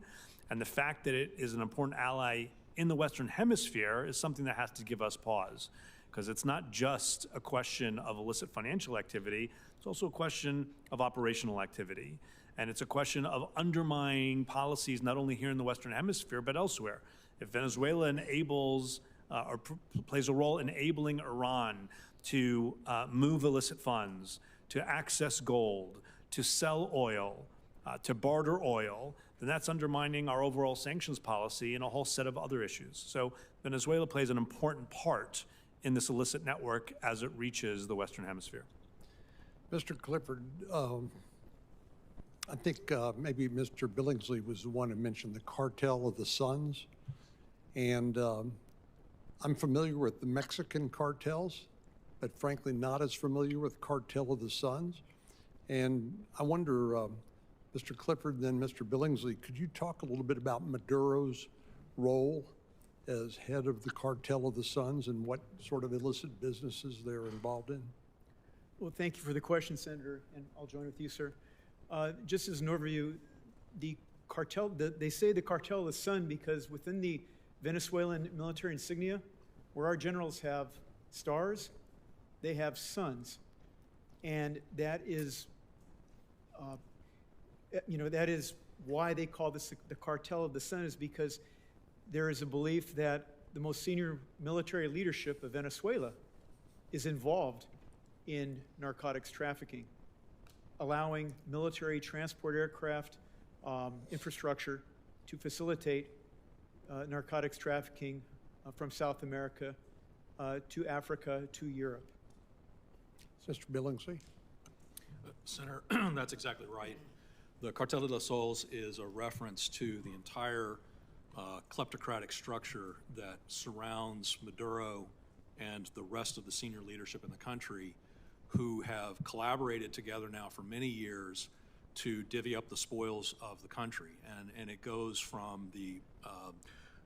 And the fact that it is an important ally in the Western Hemisphere is something that has to give us pause, because it's not just a question of illicit financial activity, it's also a question of operational activity. And it's a question of undermining policies not only here in the Western Hemisphere, but elsewhere. If Venezuela enables or plays a role enabling Iran to move illicit funds, to access gold, to sell oil, to barter oil, then that's undermining our overall sanctions policy and a whole set of other issues. So Venezuela plays an important part in this illicit network as it reaches the Western Hemisphere. Mr. Clifford, I think maybe Mr. Billingslea was the one who mentioned the cartel of the Suns. And I'm familiar with the Mexican cartels, but frankly not as familiar with cartel of the Suns. And I wonder, Mr. Clifford, then Mr. Billingslea, could you talk a little bit about Maduro's role as head of the cartel of the Suns and what sort of illicit businesses they're involved in? Well, thank you for the question, Senator, and I'll join with you, sir. Just as an overview, the cartel, they say the cartel of the sun because within the Venezuelan military insignia, where our generals have stars, they have suns. And that is, that is why they call this the cartel of the sun, is because there is a belief that the most senior military leadership of Venezuela is involved in narcotics trafficking, allowing military transport aircraft infrastructure to facilitate narcotics trafficking from South America to Africa to Europe. Mr. Billingsley? Senator, that's exactly right. The Cartel de los Soles is a reference to the entire kleptocratic structure that surrounds Maduro and the rest of the senior leadership in the country, who have collaborated together now for many years to divvy up the spoils of the country. And it goes from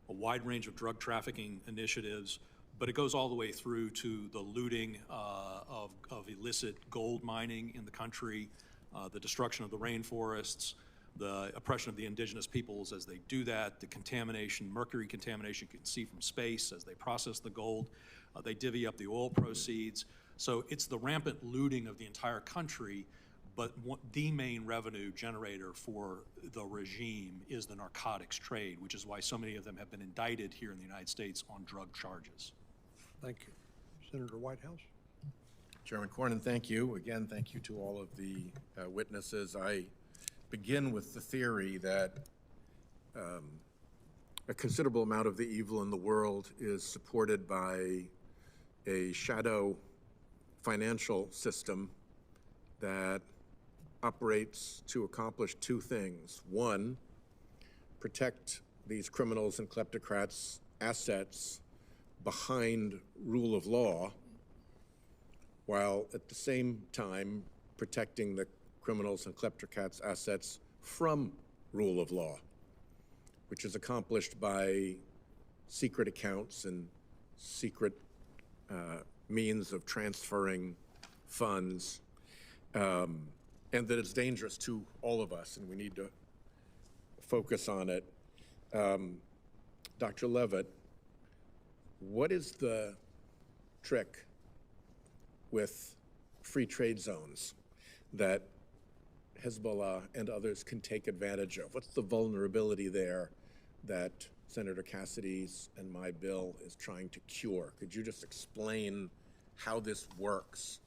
a wide range of drug trafficking initiatives, but it goes all the way through to the looting of illicit gold mining in the country, the destruction of the rainforests, the oppression of the indigenous peoples as they do that, the contamination, mercury contamination you can see from space as they process the gold. They divvy up the oil proceeds. So it's the rampant looting of the entire country, but the main revenue generator for the regime is the narcotics trade, which is why so many of them have been indicted here in the United States on drug charges. Thank you. Senator Whitehouse? Chairman Cornyn, thank you. Again, thank you to all of the witnesses. I begin with the theory that a considerable amount of the evil in the world is supported by a shadow financial system that operates to accomplish two things. One, protect these criminals and kleptocrats' assets behind rule of law, while at the same time protecting the criminals and kleptocrats' assets from rule of law, which is accomplished by secret accounts and secret means of transferring funds, and that it's dangerous to all of us, and we need to focus on it. Dr. Levitt, what is the trick with free trade zones that Hezbollah and others can take advantage of? What's the vulnerability there that Senator Cassidy's and my bill is trying to cure? Could you just explain how this works?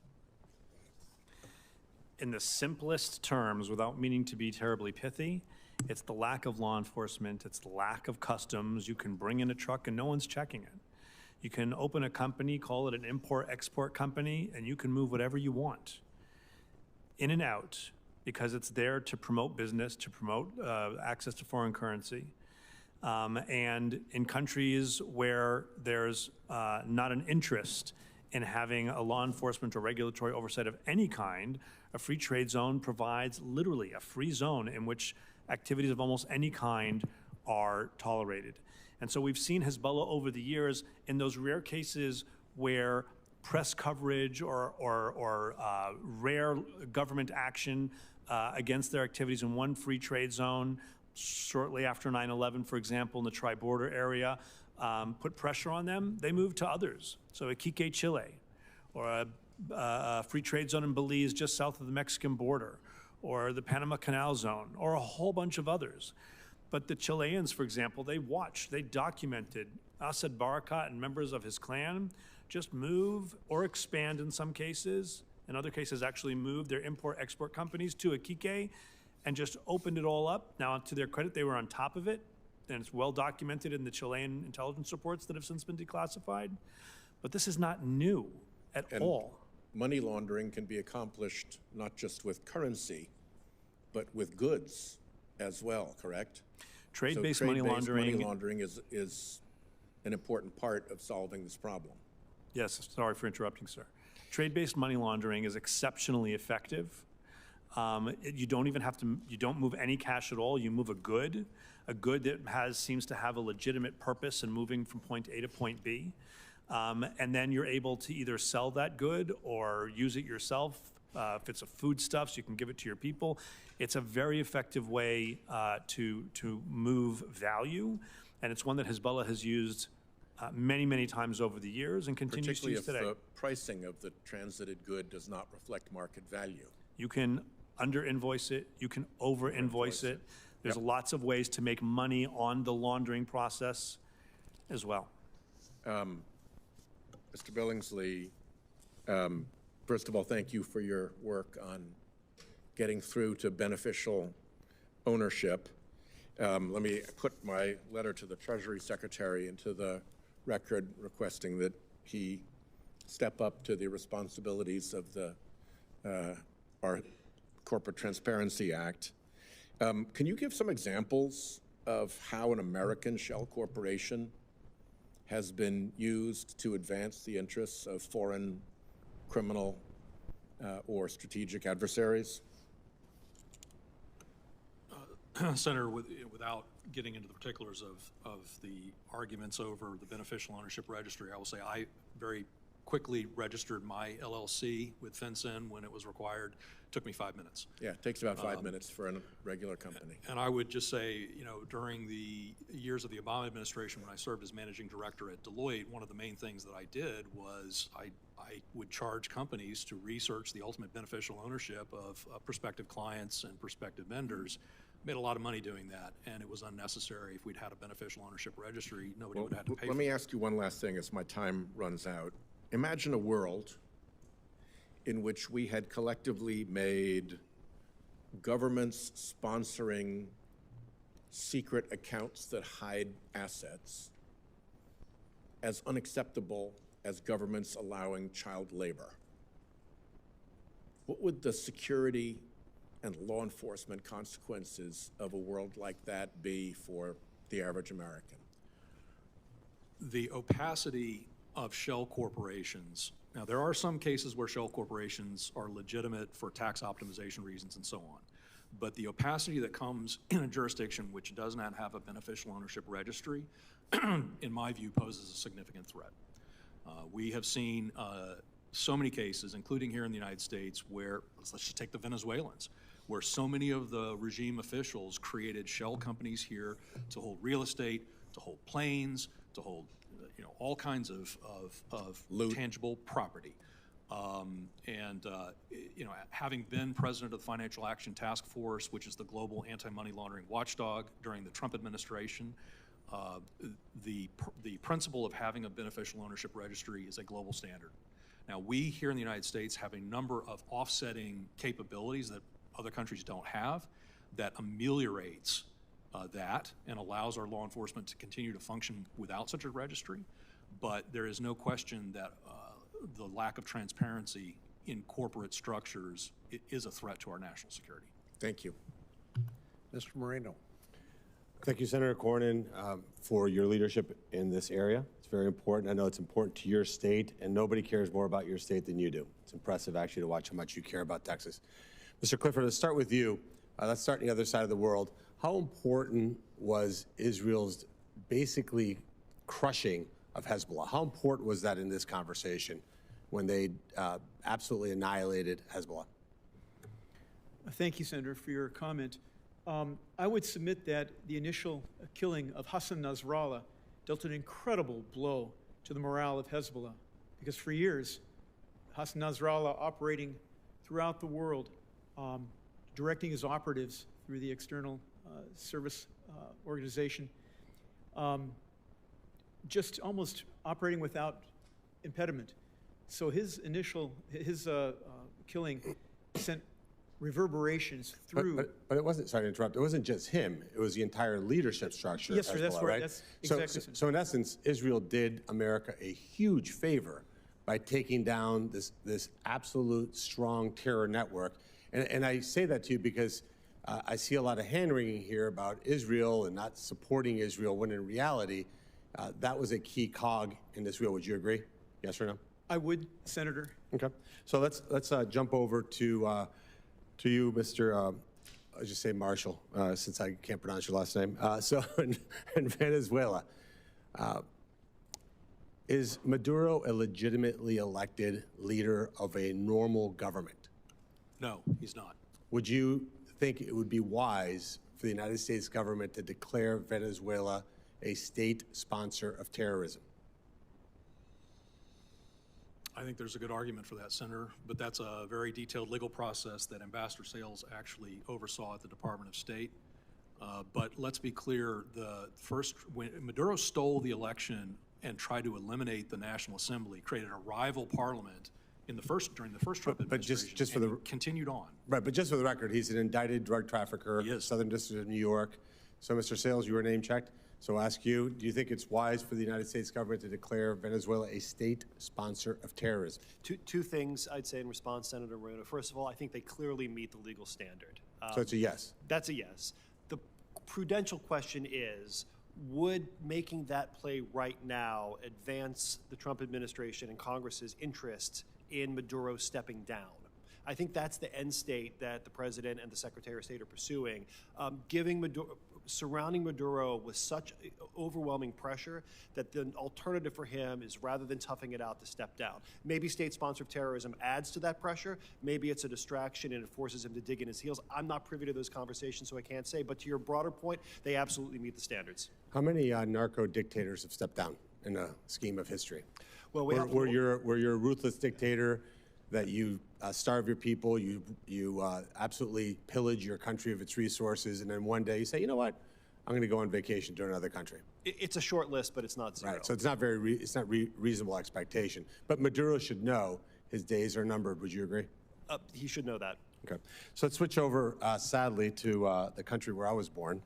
In the simplest terms, without meaning to be terribly pithy, it's the lack of law enforcement, it's the lack of customs. You can bring in a truck and no one's checking it. You can open a company, call it an import-export company, and you can move whatever you want in and out, because it's there to promote business, to promote access to foreign currency. And in countries where there's not an interest in having a law enforcement or regulatory oversight of any kind, a free trade zone provides literally a free zone in which activities of almost any kind are tolerated. And so we've seen Hezbollah over the years in those rare cases where press coverage or rare government action against their activities in one free trade zone, shortly after 9/11, for example, in the tri-border area, put pressure on them, they moved to others. So Iquique, Chile, or a free trade zone in Belize just south of the Mexican border, or the Panama Canal Zone, or a whole bunch of others. But the Chileans, for example, they watched, they documented Asad Barakat and members of his clan just move or expand in some cases, in other cases actually move their import-export companies to Iquique and just opened it all up. Now, to their credit, they were on top of it, and it's well documented in the Chilean intelligence reports that have since been declassified. But this is not new at all. Money laundering can be accomplished not just with currency, but with goods as well, correct? Trade-based money laundering is an important part of solving this problem. Yes, sorry for interrupting, sir. Trade-based money laundering is exceptionally effective. You don't even have to, you don't move any cash at all. You move a good that seems to have a legitimate purpose in moving from point A to point B. And then you're able to either sell that good or use it yourself. If it's a foodstuffs, you can give it to your people. It's a very effective way to move value, and it's one that Hezbollah has used many, many times over the years and continues to Particularly use if today. the pricing of the transited good does not reflect market value. You can under-invoice it, you can over-invoice it. There's lots of ways to make money on the laundering process as well. Mr. Billingslea, first of all, thank you for your work on getting through to beneficial ownership. Let me put my letter to the Treasury Secretary into the record requesting that he step up to the responsibilities of our Corporate Transparency Act. Can you give some examples of how an American shell corporation has been used to advance the interests of foreign criminal or strategic adversaries? Senator, without getting into the particulars of the arguments over the beneficial ownership registry, I will say I very quickly registered my LLC with FinCEN when it was required. It took me 5 minutes. Yeah, it takes about 5 minutes for a regular company. And I would just say, during the years of the Obama administration, when I served as managing director at Deloitte, one of the main things that I did was I would charge companies to research the ultimate beneficial ownership of prospective clients and prospective vendors. Made a lot of money doing that, and it was unnecessary. If we'd had a beneficial ownership registry, nobody would have had to pay for it. Let me ask you one last thing as my time runs out. Imagine a world in which we had collectively made governments sponsoring secret accounts that hide assets as unacceptable as governments allowing child labor. What would the security and law enforcement consequences of a world like that be for the average American? The opacity of shell corporations. Now, there are some cases where shell corporations are legitimate for tax optimization reasons and so on. But the opacity that comes in a jurisdiction which does not have a beneficial ownership registry, in my view, poses a significant threat. We have seen so many cases, including here in the United States, where, let's just take the Venezuelans, where so many of the regime officials created shell companies here to hold real estate, to hold planes, to hold all kinds of tangible property. Having been president of the Financial Action Task Force, which is the global anti-money laundering watchdog during the Trump administration, the principle of having a beneficial ownership registry is a global standard. Now, we here in the United States have a number of offsetting capabilities that other countries don't have that ameliorates that and allows our law enforcement to continue to function without such a registry. But there is no question that the lack of transparency in corporate structures is a threat to our national security. Thank you. Mr. Moreno. Thank you, Senator Cornyn, for your leadership in this area. It's very important. I know it's important to your state, and nobody cares more about your state than you do. It's impressive, actually, to watch how much you care about Texas. Mr. Clifford, let's start with you. Let's start on the other side of the world. How important was Israel's basically crushing of Hezbollah? How important was that in this conversation when they absolutely annihilated Hezbollah? Thank you, Senator, for your comment. I would submit that the initial killing of Hassan Nasrallah dealt an incredible blow to the morale of Hezbollah, because for years, Hassan Nasrallah operating throughout the world, directing his operatives through the external service organization, just almost operating without impediment. So his killing sent reverberations through. But it wasn't, sorry to interrupt, it wasn't just him. It was the entire leadership structure. Yes, sir, that's Hezbollah, right. right? That's exactly. So in essence, Israel did America a huge favor by taking down this absolute strong terror network. And I say that to you because I see a lot of hand-wringing here about Israel and not supporting Israel, when in reality, that was a key cog in this wheel. Would you agree? Yes or no? I would, Senator. Okay. So let's jump over to you, Mr. I'll just say Marshall, since I can't pronounce your last name. So in Venezuela, is Maduro a legitimately elected leader of a normal government? No, he's not. Would you think it would be wise for the United States government to declare Venezuela a state sponsor of terrorism? I think there's a good argument for that, Senator, but that's a very detailed legal process that Ambassador Sales actually oversaw at the Department of State. But let's be clear, when Maduro stole the election and tried to eliminate the National Assembly, created a rival parliament during the first Trump administration, just for the continued on. Right, but just for the record, he's an indicted drug trafficker, He is. Southern District of New York. So, Mr. Sales, you were name checked. So I'll ask you, do you think it's wise for the United States government to declare Venezuela a state sponsor of terrorism? Two things I'd say in response, Senator Moreno. First of all, I think they clearly meet the legal standard. So it's a yes. That's a yes. The prudential question is, would making that play right now advance the Trump administration and Congress's interest in Maduro stepping down? I think that's the end state that the president and the Secretary of State are pursuing. Surrounding Maduro with such overwhelming pressure that the alternative for him is, rather than toughing it out, to step down. Maybe state sponsor of terrorism adds to that pressure. Maybe it's a distraction and it forces him to dig in his heels. I'm not privy to those conversations, so I can't say. But to your broader point, they absolutely meet the standards. How many narco dictators have stepped down in the scheme of history? Well, where you're a ruthless dictator, that you starve your people, you absolutely pillage your country of its resources, and then one day you say, you know what, I'm going to go on vacation to another country. It's a short list, but it's not zero. Right, so it's not reasonable expectation. But Maduro should know his days are numbered. Would you agree? He should know that. Okay, so let's switch over, sadly, to the country where I was born,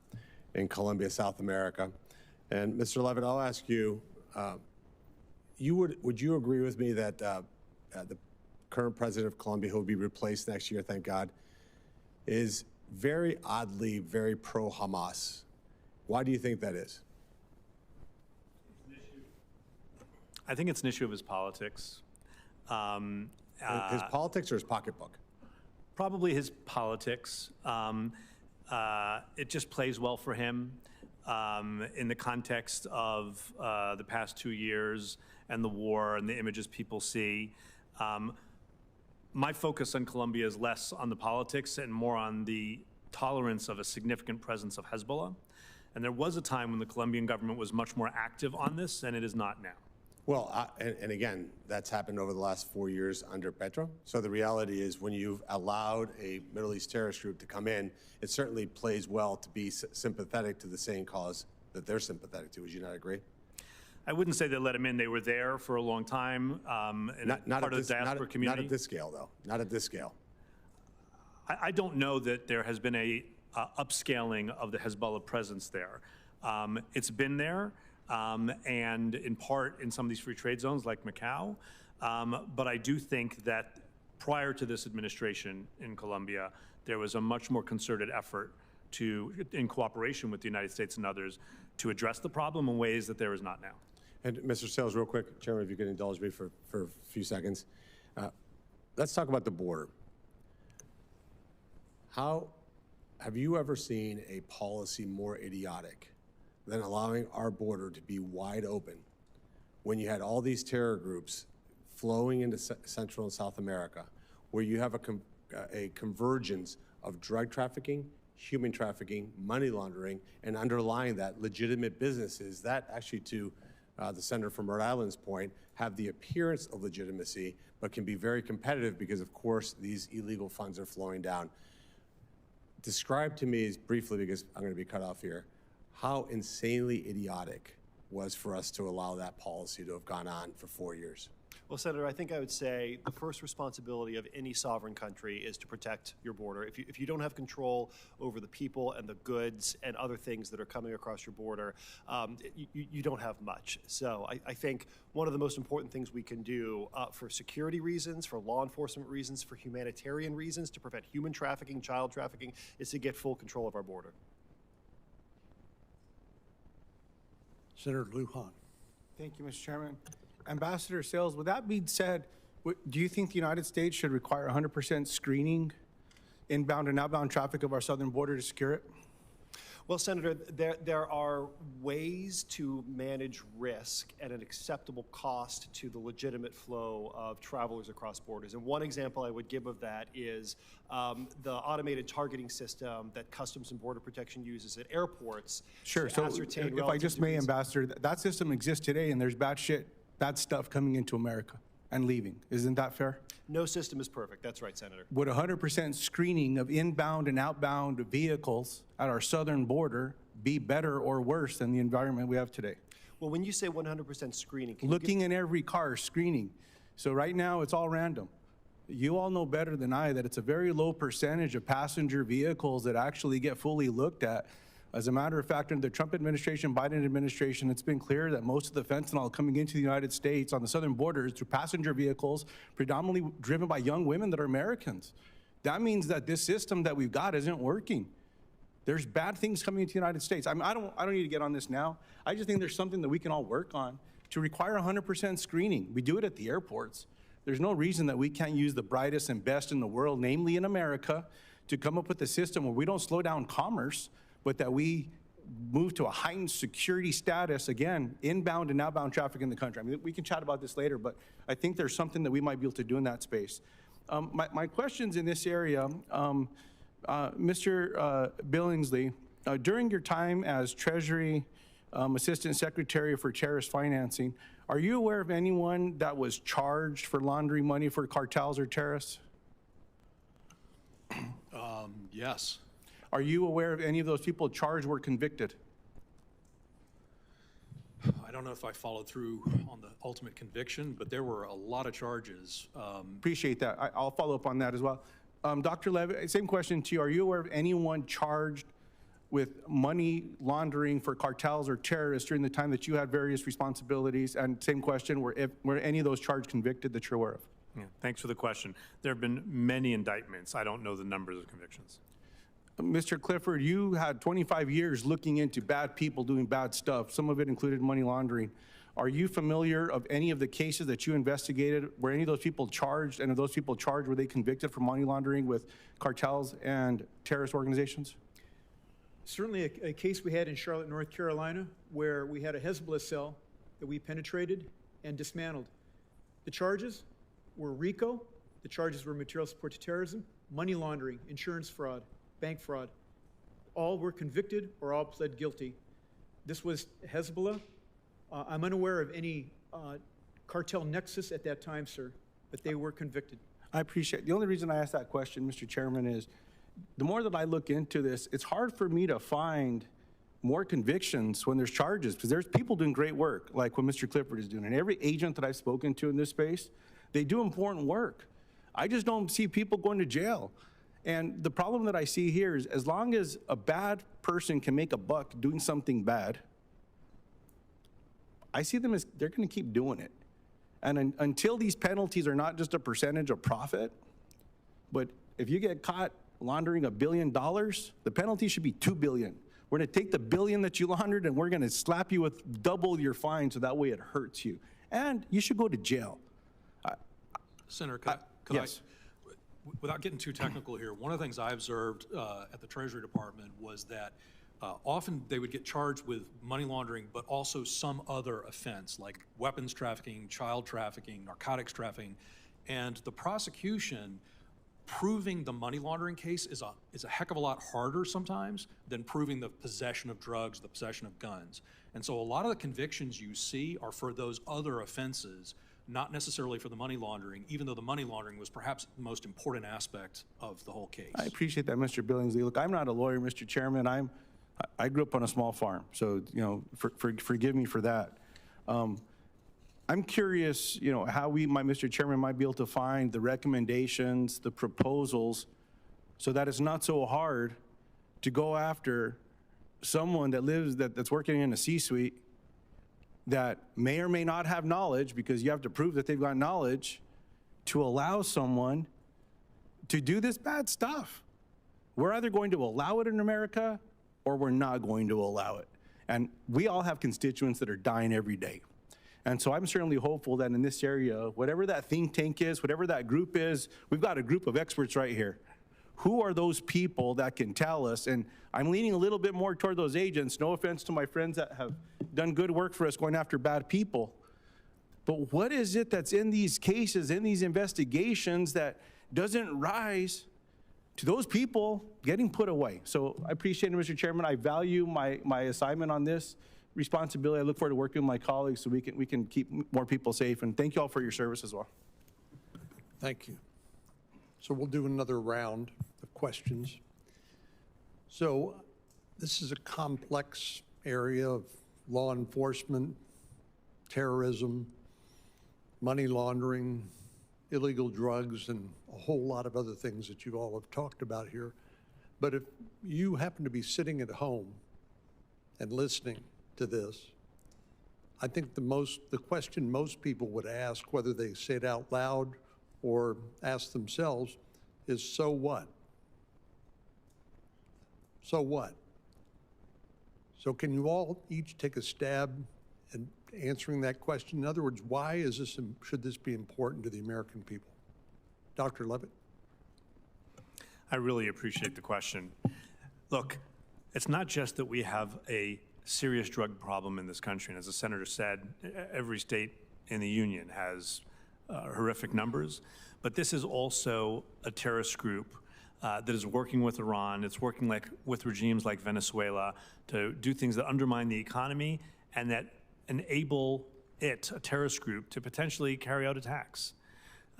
in Colombia, South America. And Mr. Levant, I'll ask you, would you agree with me that the current president of Colombia, who will be replaced next year, thank God, is very oddly very pro-Hamas? Why do you think that is? I think it's an issue of his politics. His politics or his pocketbook? Probably his politics. It just plays well for him in the context of the past 2 years and the war and the images people see. My focus on Colombia is less on the politics and more on the tolerance of a significant presence of Hezbollah. And there was a time when the Colombian government was much more active on this, and it is not now. Well, and again, that's happened over the last 4 years under Petro. So the reality is, when you've allowed a Middle East terrorist group to come in, it certainly plays well to be sympathetic to the same cause that they're sympathetic to. Would you not agree? I wouldn't say they let him in. They were there for a long time, and part of the diaspora community. Not at this scale, though. Not at this scale. I don't know that there has been a upscaling of the Hezbollah presence there. It's been there, and in part in some of these free trade zones like Macau. But I do think that prior to this administration in Colombia, there was a much more concerted effort in cooperation with the United States and others, to address the problem in ways that there is not now. And Mr. Sales, real quick, Chairman, if you could indulge me for a few seconds. Let's talk about the border. Have you ever seen a policy more idiotic than allowing our border to be wide open when you had all these terror groups flowing into Central and South America, where you have a convergence of drug trafficking, human trafficking, money laundering, and underlying that, legitimate businesses that actually, to the senator from Rhode Island's point, have the appearance of legitimacy, but can be very competitive because, of course, these illegal funds are flowing down. Describe to me, briefly, because I'm going to be cut off here, how insanely idiotic was for us to allow that policy to have gone on for 4 years. Well, Senator, I think I would say the first responsibility of any sovereign country is to protect your border. If you don't have control over the people and the goods and other things that are coming across your border, you don't have much. So I think one of the most important things we can do for security reasons, for law enforcement reasons, for humanitarian reasons, to prevent human trafficking, child trafficking, is to get full control of our border. Senator Lujan. Thank you, Mr. Chairman. Ambassador Sales, with that being said, do you think the United States should require 100% screening inbound and outbound traffic of our southern border to secure it? Well, Senator, there are ways to manage risk at an acceptable cost to the legitimate flow of travelers across borders. And one example I would give of that is the automated targeting system that Customs and Border Protection uses at airports. Sure. So if I just may, Ambassador, that system exists today, and there's bad stuff coming into America. and leaving. Isn't that fair? No system is perfect. That's right, Senator. Would 100% screening of inbound and outbound vehicles at our southern border be better or worse than the environment we have today? Well, when you say 100% screening, can you Looking in every car, screening. So right now, it's all random. You all know better than I that it's a very low percentage of passenger vehicles that actually get fully looked at. As a matter of fact, in the Trump administration, Biden administration, it's been clear that most of the fentanyl coming into the United States on the southern border is through passenger vehicles, predominantly driven by young women that are Americans. That means that this system that we've got isn't working. There's bad things coming into the United States. I don't need to get on this now. I just think there's something that we can all work on to require 100% screening. We do it at the airports. There's no reason that we can't use the brightest and best in the world, namely in America, to come up with a system where we don't slow down commerce, but that we move to a heightened security status, again, inbound and outbound traffic in the country. I mean, we can chat about this later, but I think there's something that we might be able to do in that space. My questions in this area, Mr. Billingslea, during your time as Treasury Assistant Secretary for Terrorist Financing, are you aware of anyone that was charged for laundering money for cartels or terrorists? Yes. Are you aware of any of those people charged or convicted? I don't know if I followed through on the ultimate conviction, but there were a lot of charges. Appreciate that. I'll follow up on that as well. Dr. Levant, same question to you. Are you aware of anyone charged with money laundering for cartels or terrorists during the time that you had various responsibilities? And same question, were any of those charged convicted that you're aware of? Yeah, thanks for the question. There have been many indictments. I don't know the numbers of convictions. Mr. Clifford, you had 25 years looking into bad people doing bad stuff. Some of it included money laundering. Are you familiar of any of the cases that you investigated? Were any of those people charged? And of those people charged, were they convicted for money laundering with cartels and terrorist organizations? Certainly a case we had in Charlotte, North Carolina, where we had a Hezbollah cell that we penetrated and dismantled. The charges were RICO. The charges were material support to terrorism, money laundering, insurance fraud, bank fraud. All were convicted or all pled guilty. This was Hezbollah. I'm unaware of any cartel nexus at that time, sir, but they were convicted. I appreciate it. The only reason I asked that question, Mr. Chairman, is the more that I look into this, it's hard for me to find more convictions when there's charges, because there's people doing great work, like what Mr. Clifford is doing. And every agent that I've spoken to in this space, they do important work. I just don't see people going to jail. And the problem that I see here is as long as a bad person can make a buck doing something bad, I see them as they're going to keep doing it. And until these penalties are not just a percentage of profit, but if you get caught laundering $1 billion, the penalty should be $2 billion. We're going to take the billion that you laundered and we're going to slap you with double your fine so that way it hurts you. And you should go to jail. Senator, could yes. without getting too technical here, one of the things I observed at the Treasury Department was that often they would get charged with money laundering, but also some other offense like weapons trafficking, child trafficking, narcotics trafficking, and the prosecution proving the money laundering case is a heck of a lot harder sometimes than proving the possession of drugs, the possession of guns. And so a lot of the convictions you see are for those other offenses, not necessarily for the money laundering, even though the money laundering was perhaps the most important aspect of the whole case. I appreciate that, Mr. Billingslea. Look, I'm not a lawyer, Mr. Chairman. I grew up on a small farm, so forgive me for that. I'm curious, how Mr. Chairman, might be able to find the recommendations, the proposals, so that it's not so hard to go after someone that's working in a C-suite that may or may not have knowledge, because you have to prove that they've got knowledge, to allow someone to do this bad stuff. We're either going to allow it in America or we're not going to allow it. And we all have constituents that are dying every day. And so I'm certainly hopeful that in this area, whatever that think tank is, whatever that group is, we've got a group of experts right here. Who are those people that can tell us? And I'm leaning a little bit more toward those agents. No offense to my friends that have done good work for us going after bad people. But what is it that's in these cases, in these investigations, that doesn't rise to those people getting put away? So I appreciate it, Mr. Chairman. I value my assignment on this. responsibility. I look forward to working with my colleagues so we can keep more people safe. And thank you all for your service as well. Thank you. So we'll do another round of questions. So this is a complex area of law enforcement, terrorism, money laundering, illegal drugs, and a whole lot of other things that you all have talked about here. But if you happen to be sitting at home and listening to this, I think the question most people would ask, whether they say it out loud or ask themselves, is so what? So what? So can you all each take a stab at answering that question? In other words, why is this, should this be important to the American people? Dr. Levitt? I really appreciate the question. Look, it's not just that we have a serious drug problem in this country, and as the senator said, every state in the union has horrific numbers, but this is also a terrorist group that is working with Iran. It's working with regimes like Venezuela to do things that undermine the economy and that enable a terrorist group, to potentially carry out attacks.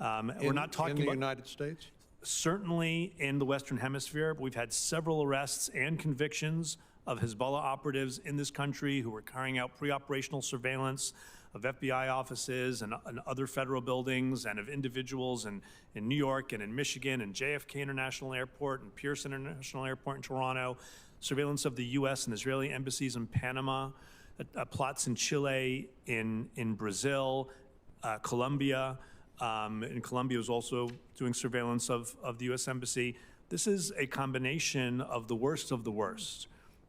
We're not talking in the about United States? Certainly in the Western Hemisphere. We've had several arrests and convictions of Hezbollah operatives in this country who were carrying out pre-operational surveillance of FBI offices and other federal buildings, and of individuals in New York and in Michigan and JFK International Airport and Pierce International Airport in Toronto, surveillance of the U.S. and Israeli embassies in Panama, plots in Chile, in Brazil, Colombia. And Colombia was also doing surveillance of the U.S. Embassy. This is a combination of the worst of the worst.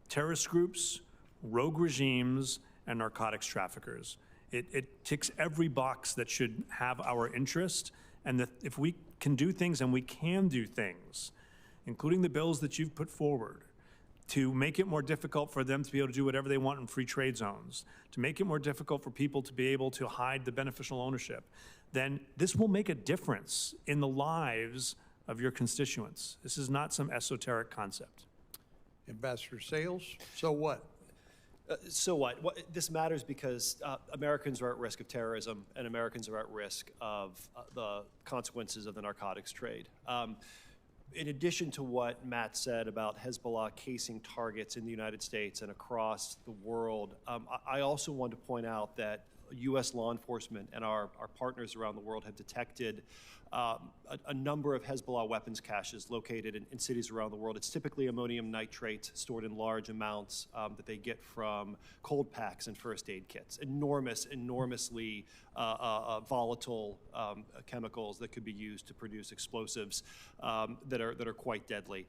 Terrorist groups, rogue regimes, and narcotics traffickers. It ticks every box that should have our interest, and that if we can do things, and we can do things, including the bills that you've put forward, to make it more difficult for them to be able to do whatever they want in free trade zones, to make it more difficult for people to be able to hide the beneficial ownership, then this will make a difference in the lives of your constituents. This is not some esoteric concept. Ambassador Sales, so what? So what? This matters because Americans are at risk of terrorism, and Americans are at risk of the consequences of the narcotics trade. In addition to what Matt said about Hezbollah casing targets in the United States and across the world, I also want to point out that U.S. law enforcement and our partners around the world have detected a number of Hezbollah weapons caches located in cities around the world. It's typically ammonium nitrate stored in large amounts that they get from cold packs and first aid kits. Enormously volatile chemicals that could be used to produce explosives that are quite deadly.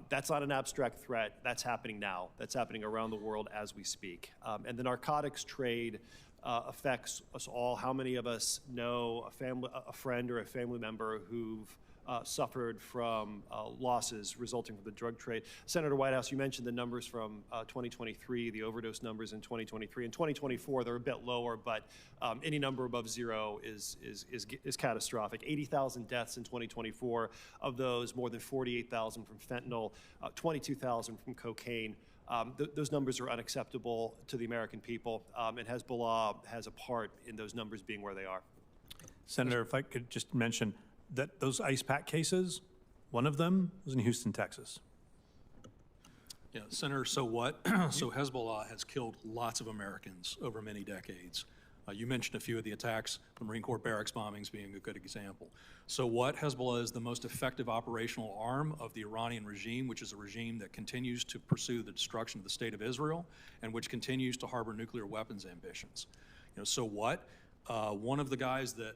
That's not an abstract threat. That's happening now. That's happening around the world as we speak. And the narcotics trade affects us all. How many of us know a friend or a family member who've suffered from losses resulting from the drug trade? Senator Whitehouse, you mentioned the numbers from 2023, the overdose numbers in 2023. In 2024, they're a bit lower, but any number above zero is catastrophic. 80,000 deaths in 2024. Of those, more than 48,000 from fentanyl, 22,000 from cocaine. Those numbers are unacceptable to the American people, and Hezbollah has a part in those numbers being where they are. Senator, if I could just mention that those ice pack cases, one of them was in Houston, Texas. Yeah, Senator, so what? So Hezbollah has killed lots of Americans over many decades. You mentioned a few of the attacks, the Marine Corps barracks bombings being a good example. So what? Hezbollah is the most effective operational arm of the Iranian regime, which is a regime that continues to pursue the destruction of the state of Israel and which continues to harbor nuclear weapons ambitions. So what? One of the guys that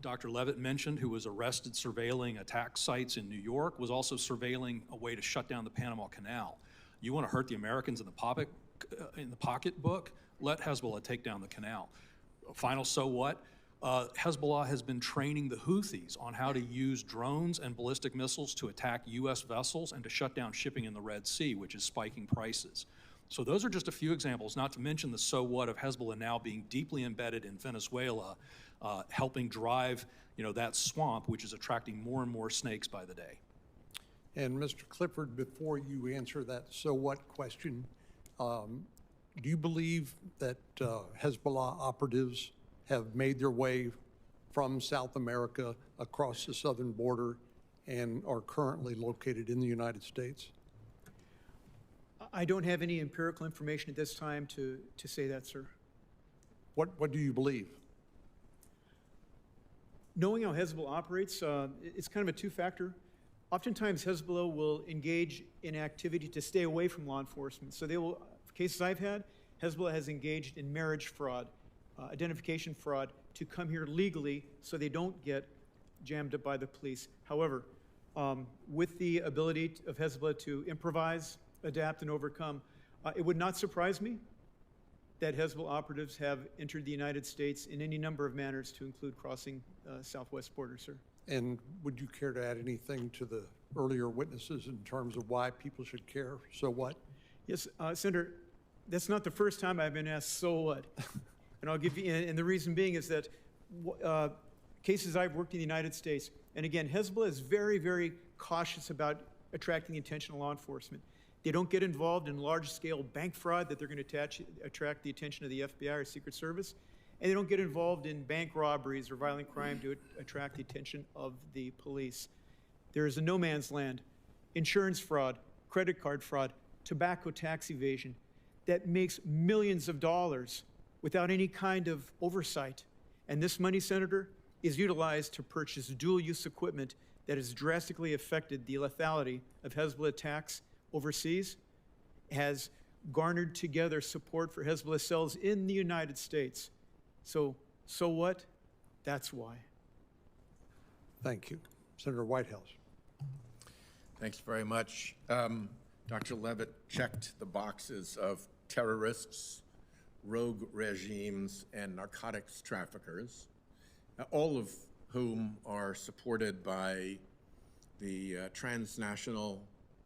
Dr. Levitt mentioned, who was arrested surveilling attack sites in New York, was also surveilling a way to shut down the Panama Canal. You want to hurt the Americans in the pocketbook? Let Hezbollah take down the canal. Final so what? Hezbollah has been training the Houthis on how to use drones and ballistic missiles to attack U.S. vessels and to shut down shipping in the Red Sea, which is spiking prices. So those are just a few examples, not to mention the so what of Hezbollah now being deeply embedded in Venezuela, helping drive that swamp, which is attracting more and more snakes by the day. And Mr. Clifford, before you answer that so what question, Do you believe that Hezbollah operatives have made their way from South America across the southern border and are currently located in the United States? I don't have any empirical information at this time to say that, sir. What do you believe? Knowing how Hezbollah operates, it's kind of a two-factor. Oftentimes, Hezbollah will engage in activity to stay away from law enforcement. So they will, cases I've had, Hezbollah has engaged in marriage fraud, identification fraud, to come here legally so they don't get jammed up by the police. However, with the ability of Hezbollah to improvise, adapt, and overcome, it would not surprise me that Hezbollah operatives have entered the United States in any number of manners, to include crossing southwest border, sir. And would you care to add anything to the earlier witnesses in terms of why people should care? So what? Yes, Senator, that's not the first time I've been asked, so what? And I'll give you, and the reason being is that cases I've worked in the United States, and again, Hezbollah is very, very cautious about attracting the attention of law enforcement. They don't get involved in large-scale bank fraud that they're going to attract the attention of the FBI or Secret Service, and they don't get involved in bank robberies or violent crime to attract the attention of the police. There is a no man's land, insurance fraud, credit card fraud, tobacco tax evasion that makes millions of dollars without any kind of oversight. And this money, Senator, is utilized to purchase dual-use equipment that has drastically affected the lethality of Hezbollah attacks overseas, has garnered together support for Hezbollah cells in the United States. So what? That's why. Thank you. Senator Whitehouse. Thanks very much. Dr. Levitt checked the boxes of terrorists, rogue regimes, and narcotics traffickers, all of whom are supported by the transnational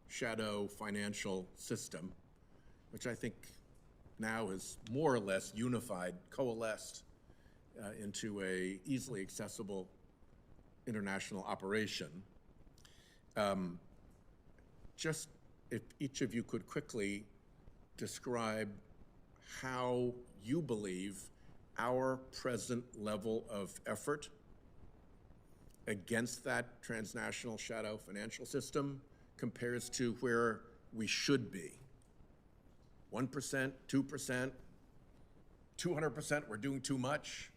shadow financial system, which I think now is more or less unified, coalesced into a easily accessible international operation. Just if each of you could quickly describe how you believe our present level of effort against that transnational shadow financial system compares to where we should be. 1%, 2%, 200%, we're doing too much?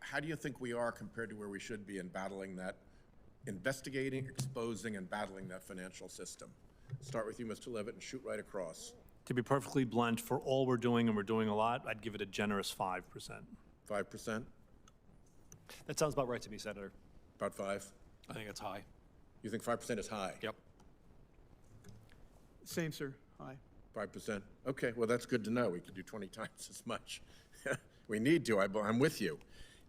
How do you think we are compared to where we should be in battling that, investigating, exposing, and battling that financial system? Start with you, Mr. Levitt, and shoot right across. To be perfectly blunt, for all we're doing, and we're doing a lot, I'd give it a generous 5%. 5%? That sounds about right to me, Senator. About 5? I think it's high. You think 5% is high? Yep. Same, sir. Aye. 5%? Okay, well, that's good to know. We could do 20 times as much. We need to. I'm with you.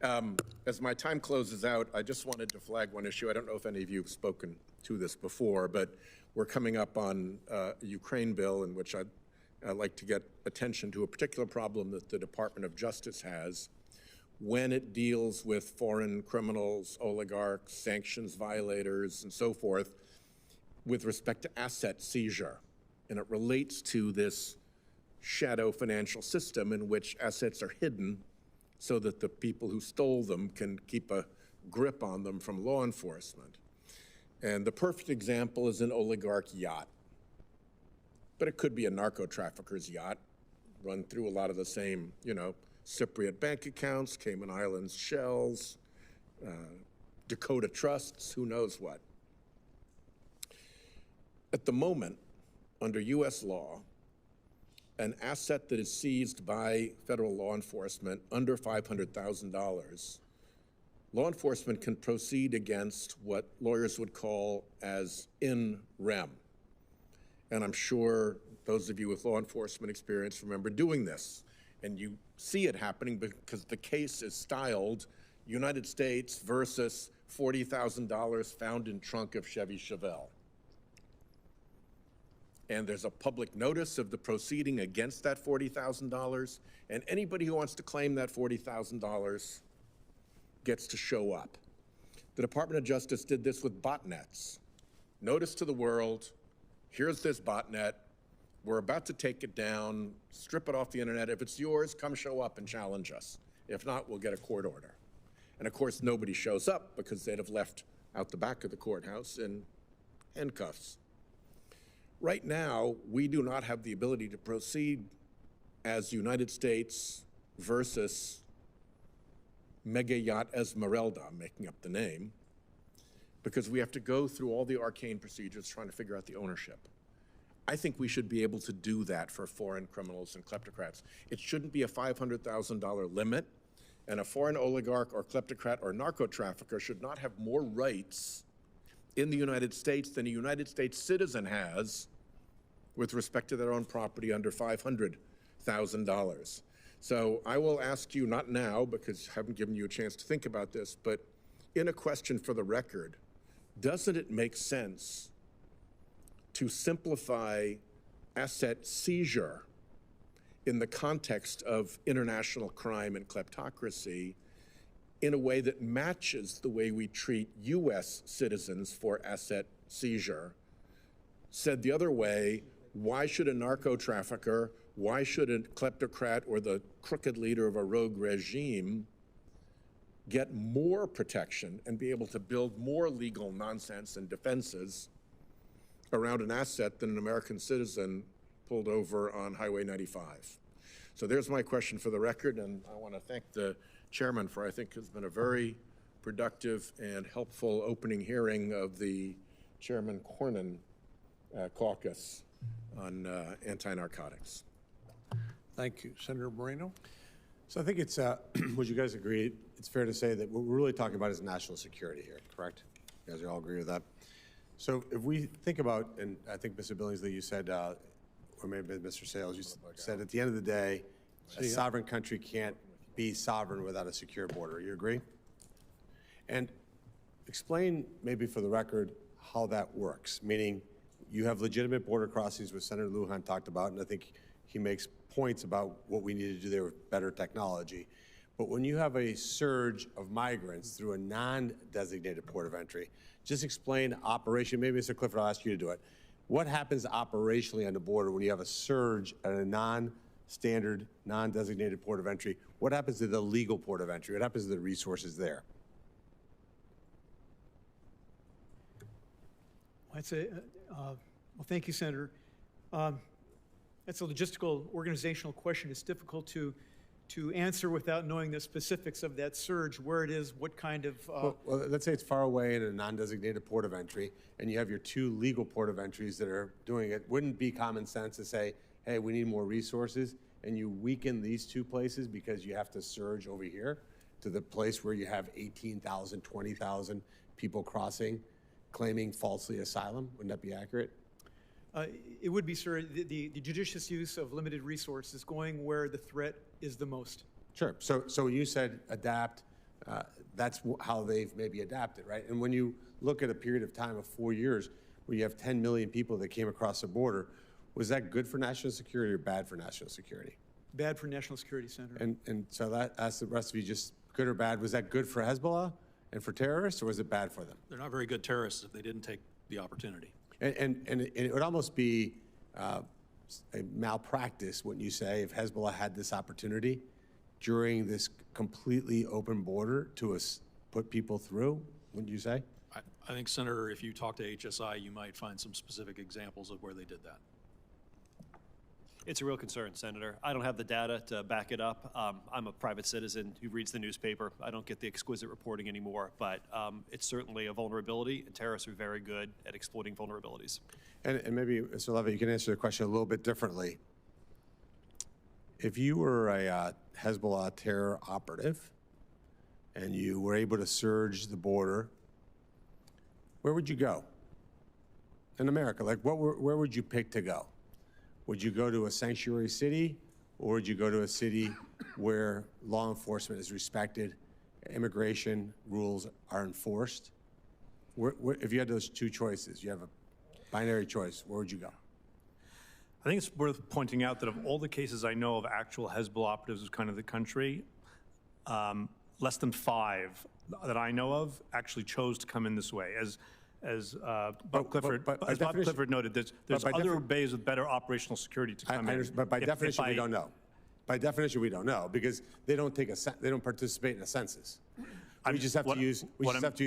As my time closes out, I just wanted to flag one issue. I don't know if any of you have spoken to this before, but we're coming up on a Ukraine bill in which I'd like to get attention to a particular problem that the Department of Justice has when it deals with foreign criminals, oligarchs, sanctions violators, and so forth, with respect to asset seizure. And it relates to this shadow financial system in which assets are hidden so that the people who stole them can keep a grip on them from law enforcement. And the perfect example is an oligarch yacht. But it could be a narco trafficker's yacht, run through a lot of the same, Cypriot bank accounts, Cayman Islands shells, Dakota trusts, who knows what. At the moment, under US law, an asset that is seized by federal law enforcement under $500,000, law enforcement can proceed against what lawyers would call as in rem. And I'm sure those of you with law enforcement experience remember doing this. And you see it happening because the case is styled United States versus $40,000 found in trunk of Chevy Chevelle. And there's a public notice of the proceeding against that $40,000, and anybody who wants to claim that $40,000 gets to show up. The Department of Justice did this with botnets. Notice to the world, here's this botnet. We're about to take it down, strip it off the internet. If it's yours, come show up and challenge us. If not, we'll get a court order. And of course, nobody shows up because they'd have left out the back of the courthouse in handcuffs. Right now, we do not have the ability to proceed as United States versus Mega Yacht Esmeralda, I'm making up the name, because we have to go through all the arcane procedures trying to figure out the ownership. I think we should be able to do that for foreign criminals and kleptocrats. It shouldn't be a $500,000 limit, and a foreign oligarch or kleptocrat or narco trafficker should not have more rights in the United States than a United States citizen has with respect to their own property under $500,000. So I will ask you, not now, because I haven't given you a chance to think about this, but in a question for the record, doesn't it make sense to simplify asset seizure in the context of international crime and kleptocracy in a way that matches the way we treat U.S. citizens for asset seizure? Said the other way, why should a narco trafficker, why should a kleptocrat or the crooked leader of a rogue regime get more protection and be able to build more legal nonsense and defenses around an asset than an American citizen pulled over on Highway 95? So there's my question for the record, and I want to thank the chairman for, I think, has been a very productive and helpful opening hearing of the Chairman Cornyn caucus on anti-narcotics. Thank you. Senator Moreno? So I think it's, would you guys agree, it's fair to say that what we're really talking about is national security here, correct? You guys all agree with that? So if we think about, and I think Mr. Billingsley, you said, or maybe Mr. Sales, you said at the end of the day, a sovereign country can't be sovereign without a secure border. You agree? And explain, maybe for the record, how that works, meaning you have legitimate border crossings, which Senator Lujan talked about, and I think he makes points about what we need to do there with better technology. But when you have a surge of migrants through a non-designated port of entry, just explain operation. Maybe Mr. Clifford, I'll ask you to do it. What happens operationally on the border when you have a surge at a non-standard, non-designated port of entry? What happens to the legal port of entry? What happens to the resources there? Well, thank you, Senator. That's a logistical, organizational question. It's difficult to answer without knowing the specifics of that surge, where it is, what kind of... Well, let's say it's far away in a non-designated port of entry, and you have your two legal port of entries that are doing it. Wouldn't it be common sense to say, hey, we need more resources, and you weaken these two places because you have to surge over here to the place where you have 18,000, 20,000 people crossing, claiming falsely asylum? Wouldn't that be accurate? It would be, sir, the judicious use of limited resources, going where the threat is the most. Sure. So you said adapt. That's how they've maybe adapted, right? And when you look at a period of time of 4 years where you have 10 million people that came across the border, was that good for national security or bad for national security? Bad for national security, Senator. And so that asks the rest of you, just good or bad. Was that good for Hezbollah and for terrorists, or was it bad for them? They're not very good terrorists if they didn't take the opportunity. And it would almost be a malpractice, wouldn't you say, if Hezbollah had this opportunity during this completely open border to put people through, wouldn't you say? I think, Senator, if you talk to HSI, you might find some specific examples of where they did that. It's a real concern, Senator. I don't have the data to back it up. I'm a private citizen who reads the newspaper. I don't get the exquisite reporting anymore, but it's certainly a vulnerability, and terrorists are very good at exploiting vulnerabilities. And maybe, Mr. Levant, you can answer the question a little bit differently. If you were a Hezbollah terror operative and you were able to surge the border, where would you go in America? Like, where would you pick to go? Would you go to a sanctuary city, or would you go to a city where law enforcement is respected, immigration rules are enforced? If you had those two choices, you have a binary choice, where would you go? I think it's worth pointing out that of all the cases I know of actual Hezbollah operatives in kind of the country, less than 5 that I know of actually chose to come in this way. As as Bob Clifford, by as Bob definition- Clifford noted, there's by other bays with better operational security to come in. But by If definition, we I- don't know. By definition, we don't know because they don't they don't participate in a census. We just have to use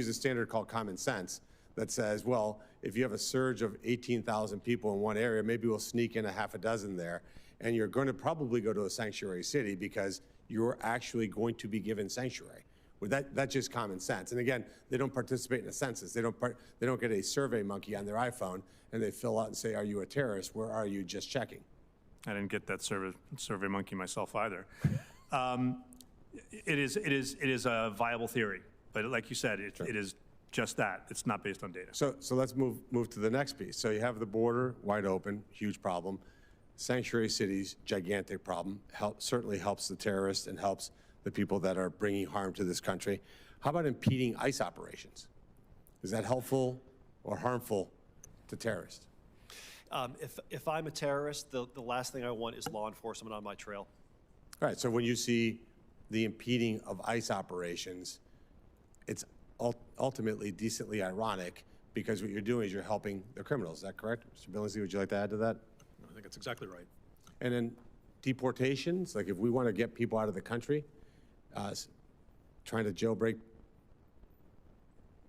a standard called common sense that says, well, if you have a surge of 18,000 people in one area, maybe we'll sneak in a half a dozen there, and you're going to probably go to a sanctuary city because you're actually going to be given sanctuary. Well, that's just common sense. And again, they don't participate in a census. They don't get a survey monkey on their iPhone and they fill out and say, are you a terrorist? Where are you? Just checking. I didn't get that survey monkey myself either. It is a viable theory, but like you said, it is just that. It's not based on data. So let's move to the next piece. So you have the border wide open, huge problem. Sanctuary cities, gigantic problem. Certainly helps the terrorists and helps the people that are bringing harm to this country. How about impeding ICE operations? Is that helpful or harmful to terrorists? If I'm a terrorist, the last thing I want is law enforcement on my trail. All right, so when you see the impeding of ICE operations, it's ultimately decently ironic because what you're doing is you're helping the criminals. Is that correct? Mr. Billingslea, would you like to add to that? I think that's exactly right. And then deportations, like if we want to get people out of the country, trying to jailbreak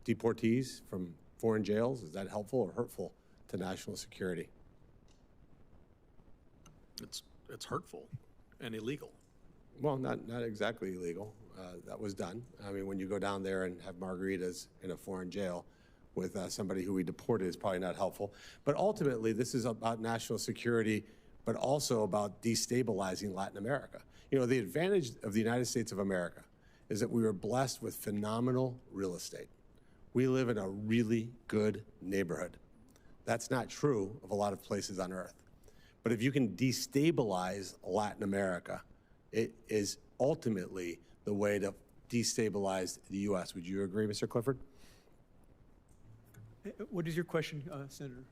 deportees from foreign jails, is that helpful or hurtful to national security? It's hurtful and illegal. Well, not exactly illegal. That was done. I mean, when you go down there and have margaritas in a foreign jail with somebody who we deported is probably not helpful. But ultimately, this is about national security, but also about destabilizing Latin America. You know, the advantage of the United States of America is that we were blessed with phenomenal real estate. We live in a really good neighborhood. That's not true of a lot of places on earth. But if you can destabilize Latin America, it is ultimately the way to destabilize the U.S. Would you agree, Mr. Clifford? What is your question, Senator?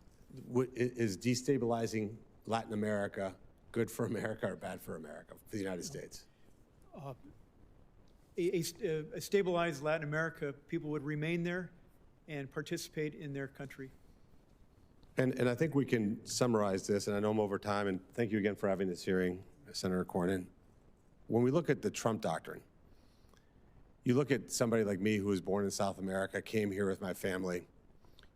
Is destabilizing Latin America good for America or bad for America, for the United States? A stabilized Latin America, people would remain there and participate in their country. And I think we can summarize this, and I know I'm over time, and thank you again for having this hearing, Senator Cornyn. When we look at the Trump doctrine, you look at somebody like me who was born in South America, came here with my family.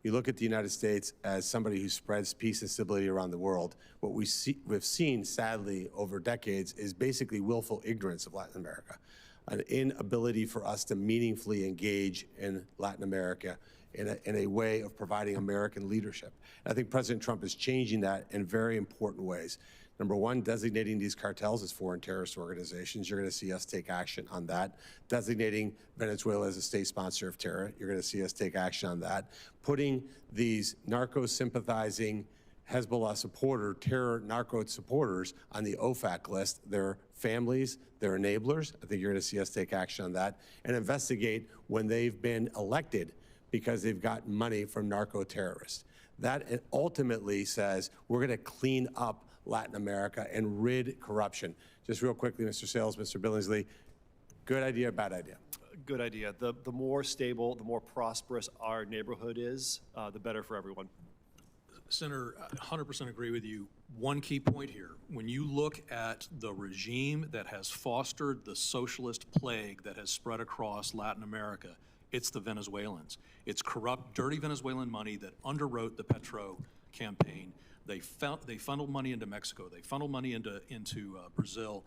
You look at the United States as somebody who spreads peace and stability around the world. What we've seen, sadly, over decades is basically willful ignorance of Latin America, an inability for us to meaningfully engage in Latin America in a way of providing American leadership. And I think President Trump is changing that in very important ways. Number one, designating these cartels as foreign terrorist organizations. You're going to see us take action on that. Designating Venezuela as a state sponsor of terror. You're going to see us take action on that. Putting these narco-sympathizing Hezbollah supporter, terror narco supporters on the OFAC list, their families, their enablers. I think you're going to see us take action on that and investigate when they've been elected because they've got money from narco terrorists. That ultimately says we're going to clean up Latin America and rid corruption. Just real quickly, Mr. Sales, Mr. Billingslea, good idea, bad idea? Good idea. The more stable, the more prosperous our neighborhood is, the better for everyone. Senator, I 100% agree with you. One key point here, when you look at the regime that has fostered the socialist plague that has spread across Latin America, it's the Venezuelans. It's corrupt, dirty Venezuelan money that underwrote the Petro campaign. They funneled money into Mexico. They funneled money into Brazil.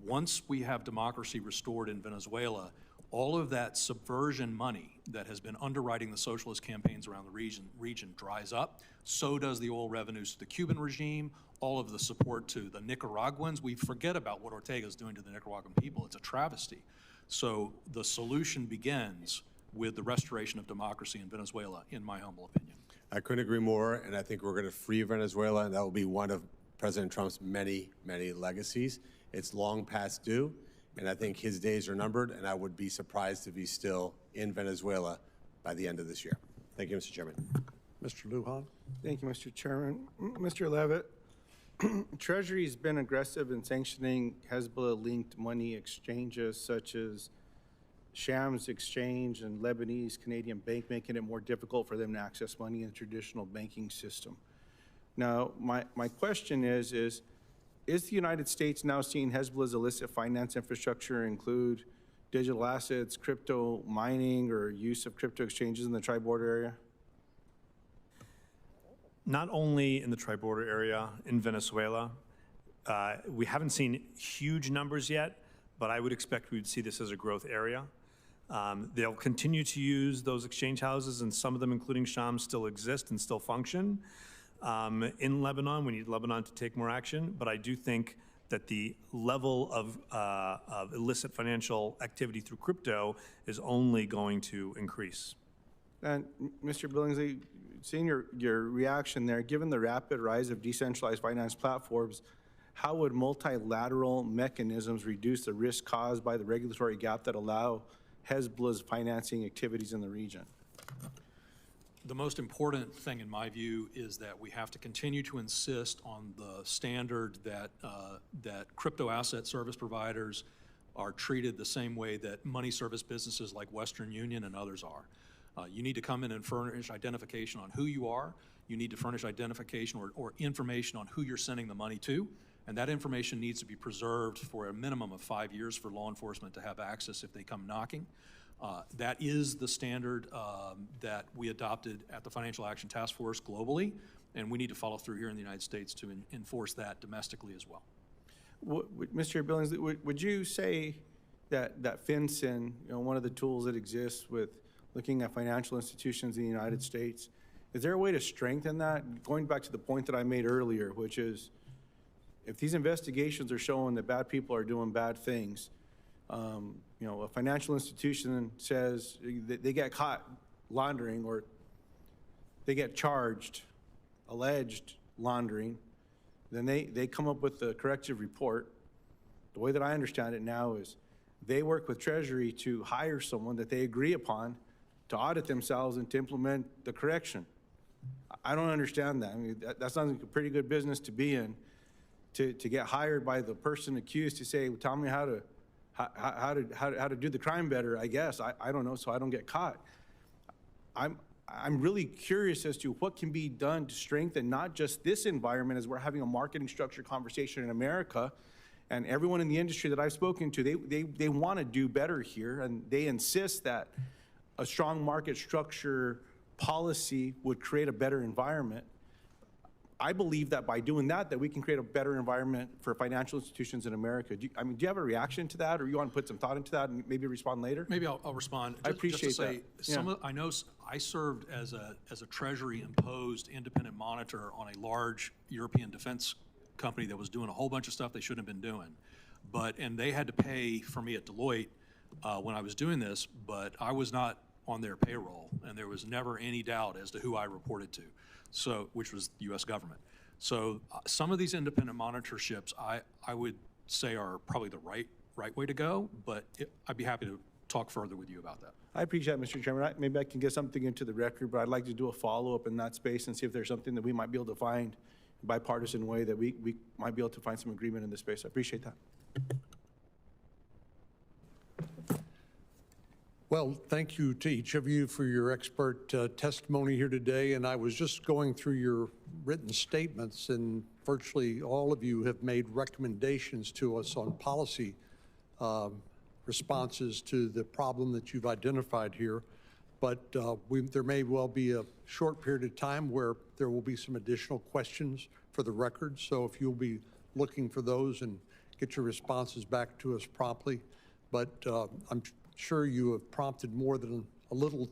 Once we have democracy restored in Venezuela, all of that subversion money that has been underwriting the socialist campaigns around the region dries up. So does the oil revenues to the Cuban regime, all of the support to the Nicaraguans. We forget about what Ortega is doing to the Nicaraguan people. It's a travesty. So the solution begins with the restoration of democracy in Venezuela, in my humble opinion. I couldn't agree more, and I think we're going to free Venezuela, and that will be one of President Trump's many, many legacies. It's long past due, and I think his days are numbered, and I would be surprised if he's still in Venezuela by the end of this year. Thank you, Mr. Chairman. Mr. Lujan? Thank you, Mr. Chairman. Mr. Levitt, Treasury has been aggressive in sanctioning Hezbollah-linked money exchanges such as Shams exchange and Lebanese Canadian bank, making it more difficult for them to access money in the traditional banking system. Now, my question is the United States now seeing Hezbollah's illicit finance infrastructure include digital assets, crypto mining, or use of crypto exchanges in the tri-border area? Not only in the tri-border area, in Venezuela. We haven't seen huge numbers yet, but I would expect we would see this as a growth area. They'll continue to use those exchange houses, and some of them, including Shams, still exist and still function. In Lebanon, we need Lebanon to take more action, but I do think that the level of illicit financial activity through crypto is only going to increase. And Mr. Billingsley, seeing your reaction there, given the rapid rise of decentralized finance platforms, how would multilateral mechanisms reduce the risk caused by the regulatory gap that allow Hezbollah's financing activities in the region? The most important thing, in my view, is that we have to continue to insist on the standard that that crypto asset service providers are treated the same way that money service businesses like Western Union and others are. You need to come in and furnish identification on who you are. You need to furnish identification or information on who you're sending the money to. And that information needs to be preserved for a minimum of 5 years for law enforcement to have access if they come knocking. That is the standard that we adopted at the Financial Action Task Force globally, and we need to follow through here in the United States to enforce that domestically as well. Mr. Billingsley, would you say that FinCEN, one of the tools that exists with looking at financial institutions in the United States, is there a way to strengthen that? Going back to the point that I made earlier, which is if these investigations are showing that bad people are doing bad things, a financial institution says that they get caught laundering or they get charged, alleged laundering, then they come up with the corrective report. The way that I understand it now is they work with Treasury to hire someone that they agree upon to audit themselves and to implement the correction. I don't understand that. I mean, that sounds like a pretty good business to be in, to get hired by the person accused to say, well, tell me how to do the crime better, I guess. I don't know, so I don't get caught. I'm really curious as to what can be done to strengthen not just this environment as we're having a marketing structure conversation in America, and everyone in the industry that I've spoken to, they want to do better here, and they insist that a strong market structure policy would create a better environment. I believe that by doing that we can create a better environment for financial institutions in America. Do you have a reaction to that, or you want to put some thought into that and maybe respond later? Maybe I'll respond. I appreciate that. I know I served as a Treasury imposed independent monitor on a large European defense company that was doing a whole bunch of stuff they shouldn't have been doing. And they had to pay for me at Deloitte when I was doing this, but I was not on their payroll, and there was never any doubt as to who I reported to, which was the U.S. government. So some of these independent monitorships, I would say are probably the right way to go, but I'd be happy to talk further with you about that. I appreciate that, Mr. Chairman. Maybe I can get something into the record, but I'd like to do a follow-up in that space and see if there's something that we might be able to find in a bipartisan way that we might be able to find some agreement in this space. I appreciate that. Well, thank you to each of you for your expert testimony here today. And I was just going through your written statements, and virtually all of you have made recommendations to us on policy responses to the problem that you've identified here. But there may well be a short period of time where there will be some additional questions for the record. So if you'll be looking for those and get your responses back to us promptly. But I'm sure you have prompted more than a little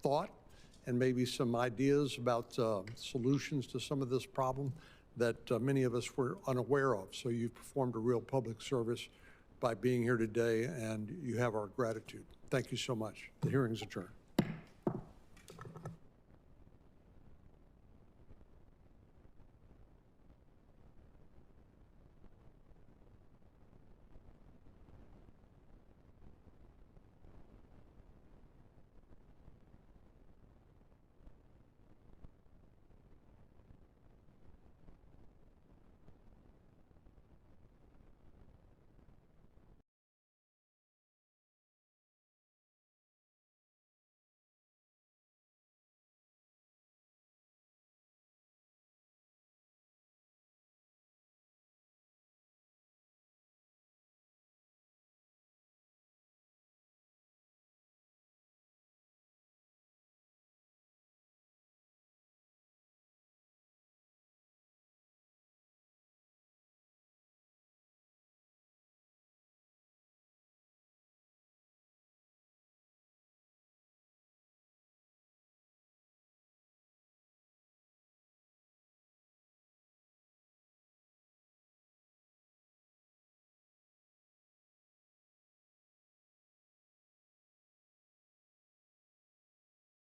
thought and maybe some ideas about solutions to some of this problem that many of us were unaware of. So you've performed a real public service by being here today, and you have our gratitude. Thank you so much. The hearing is adjourned.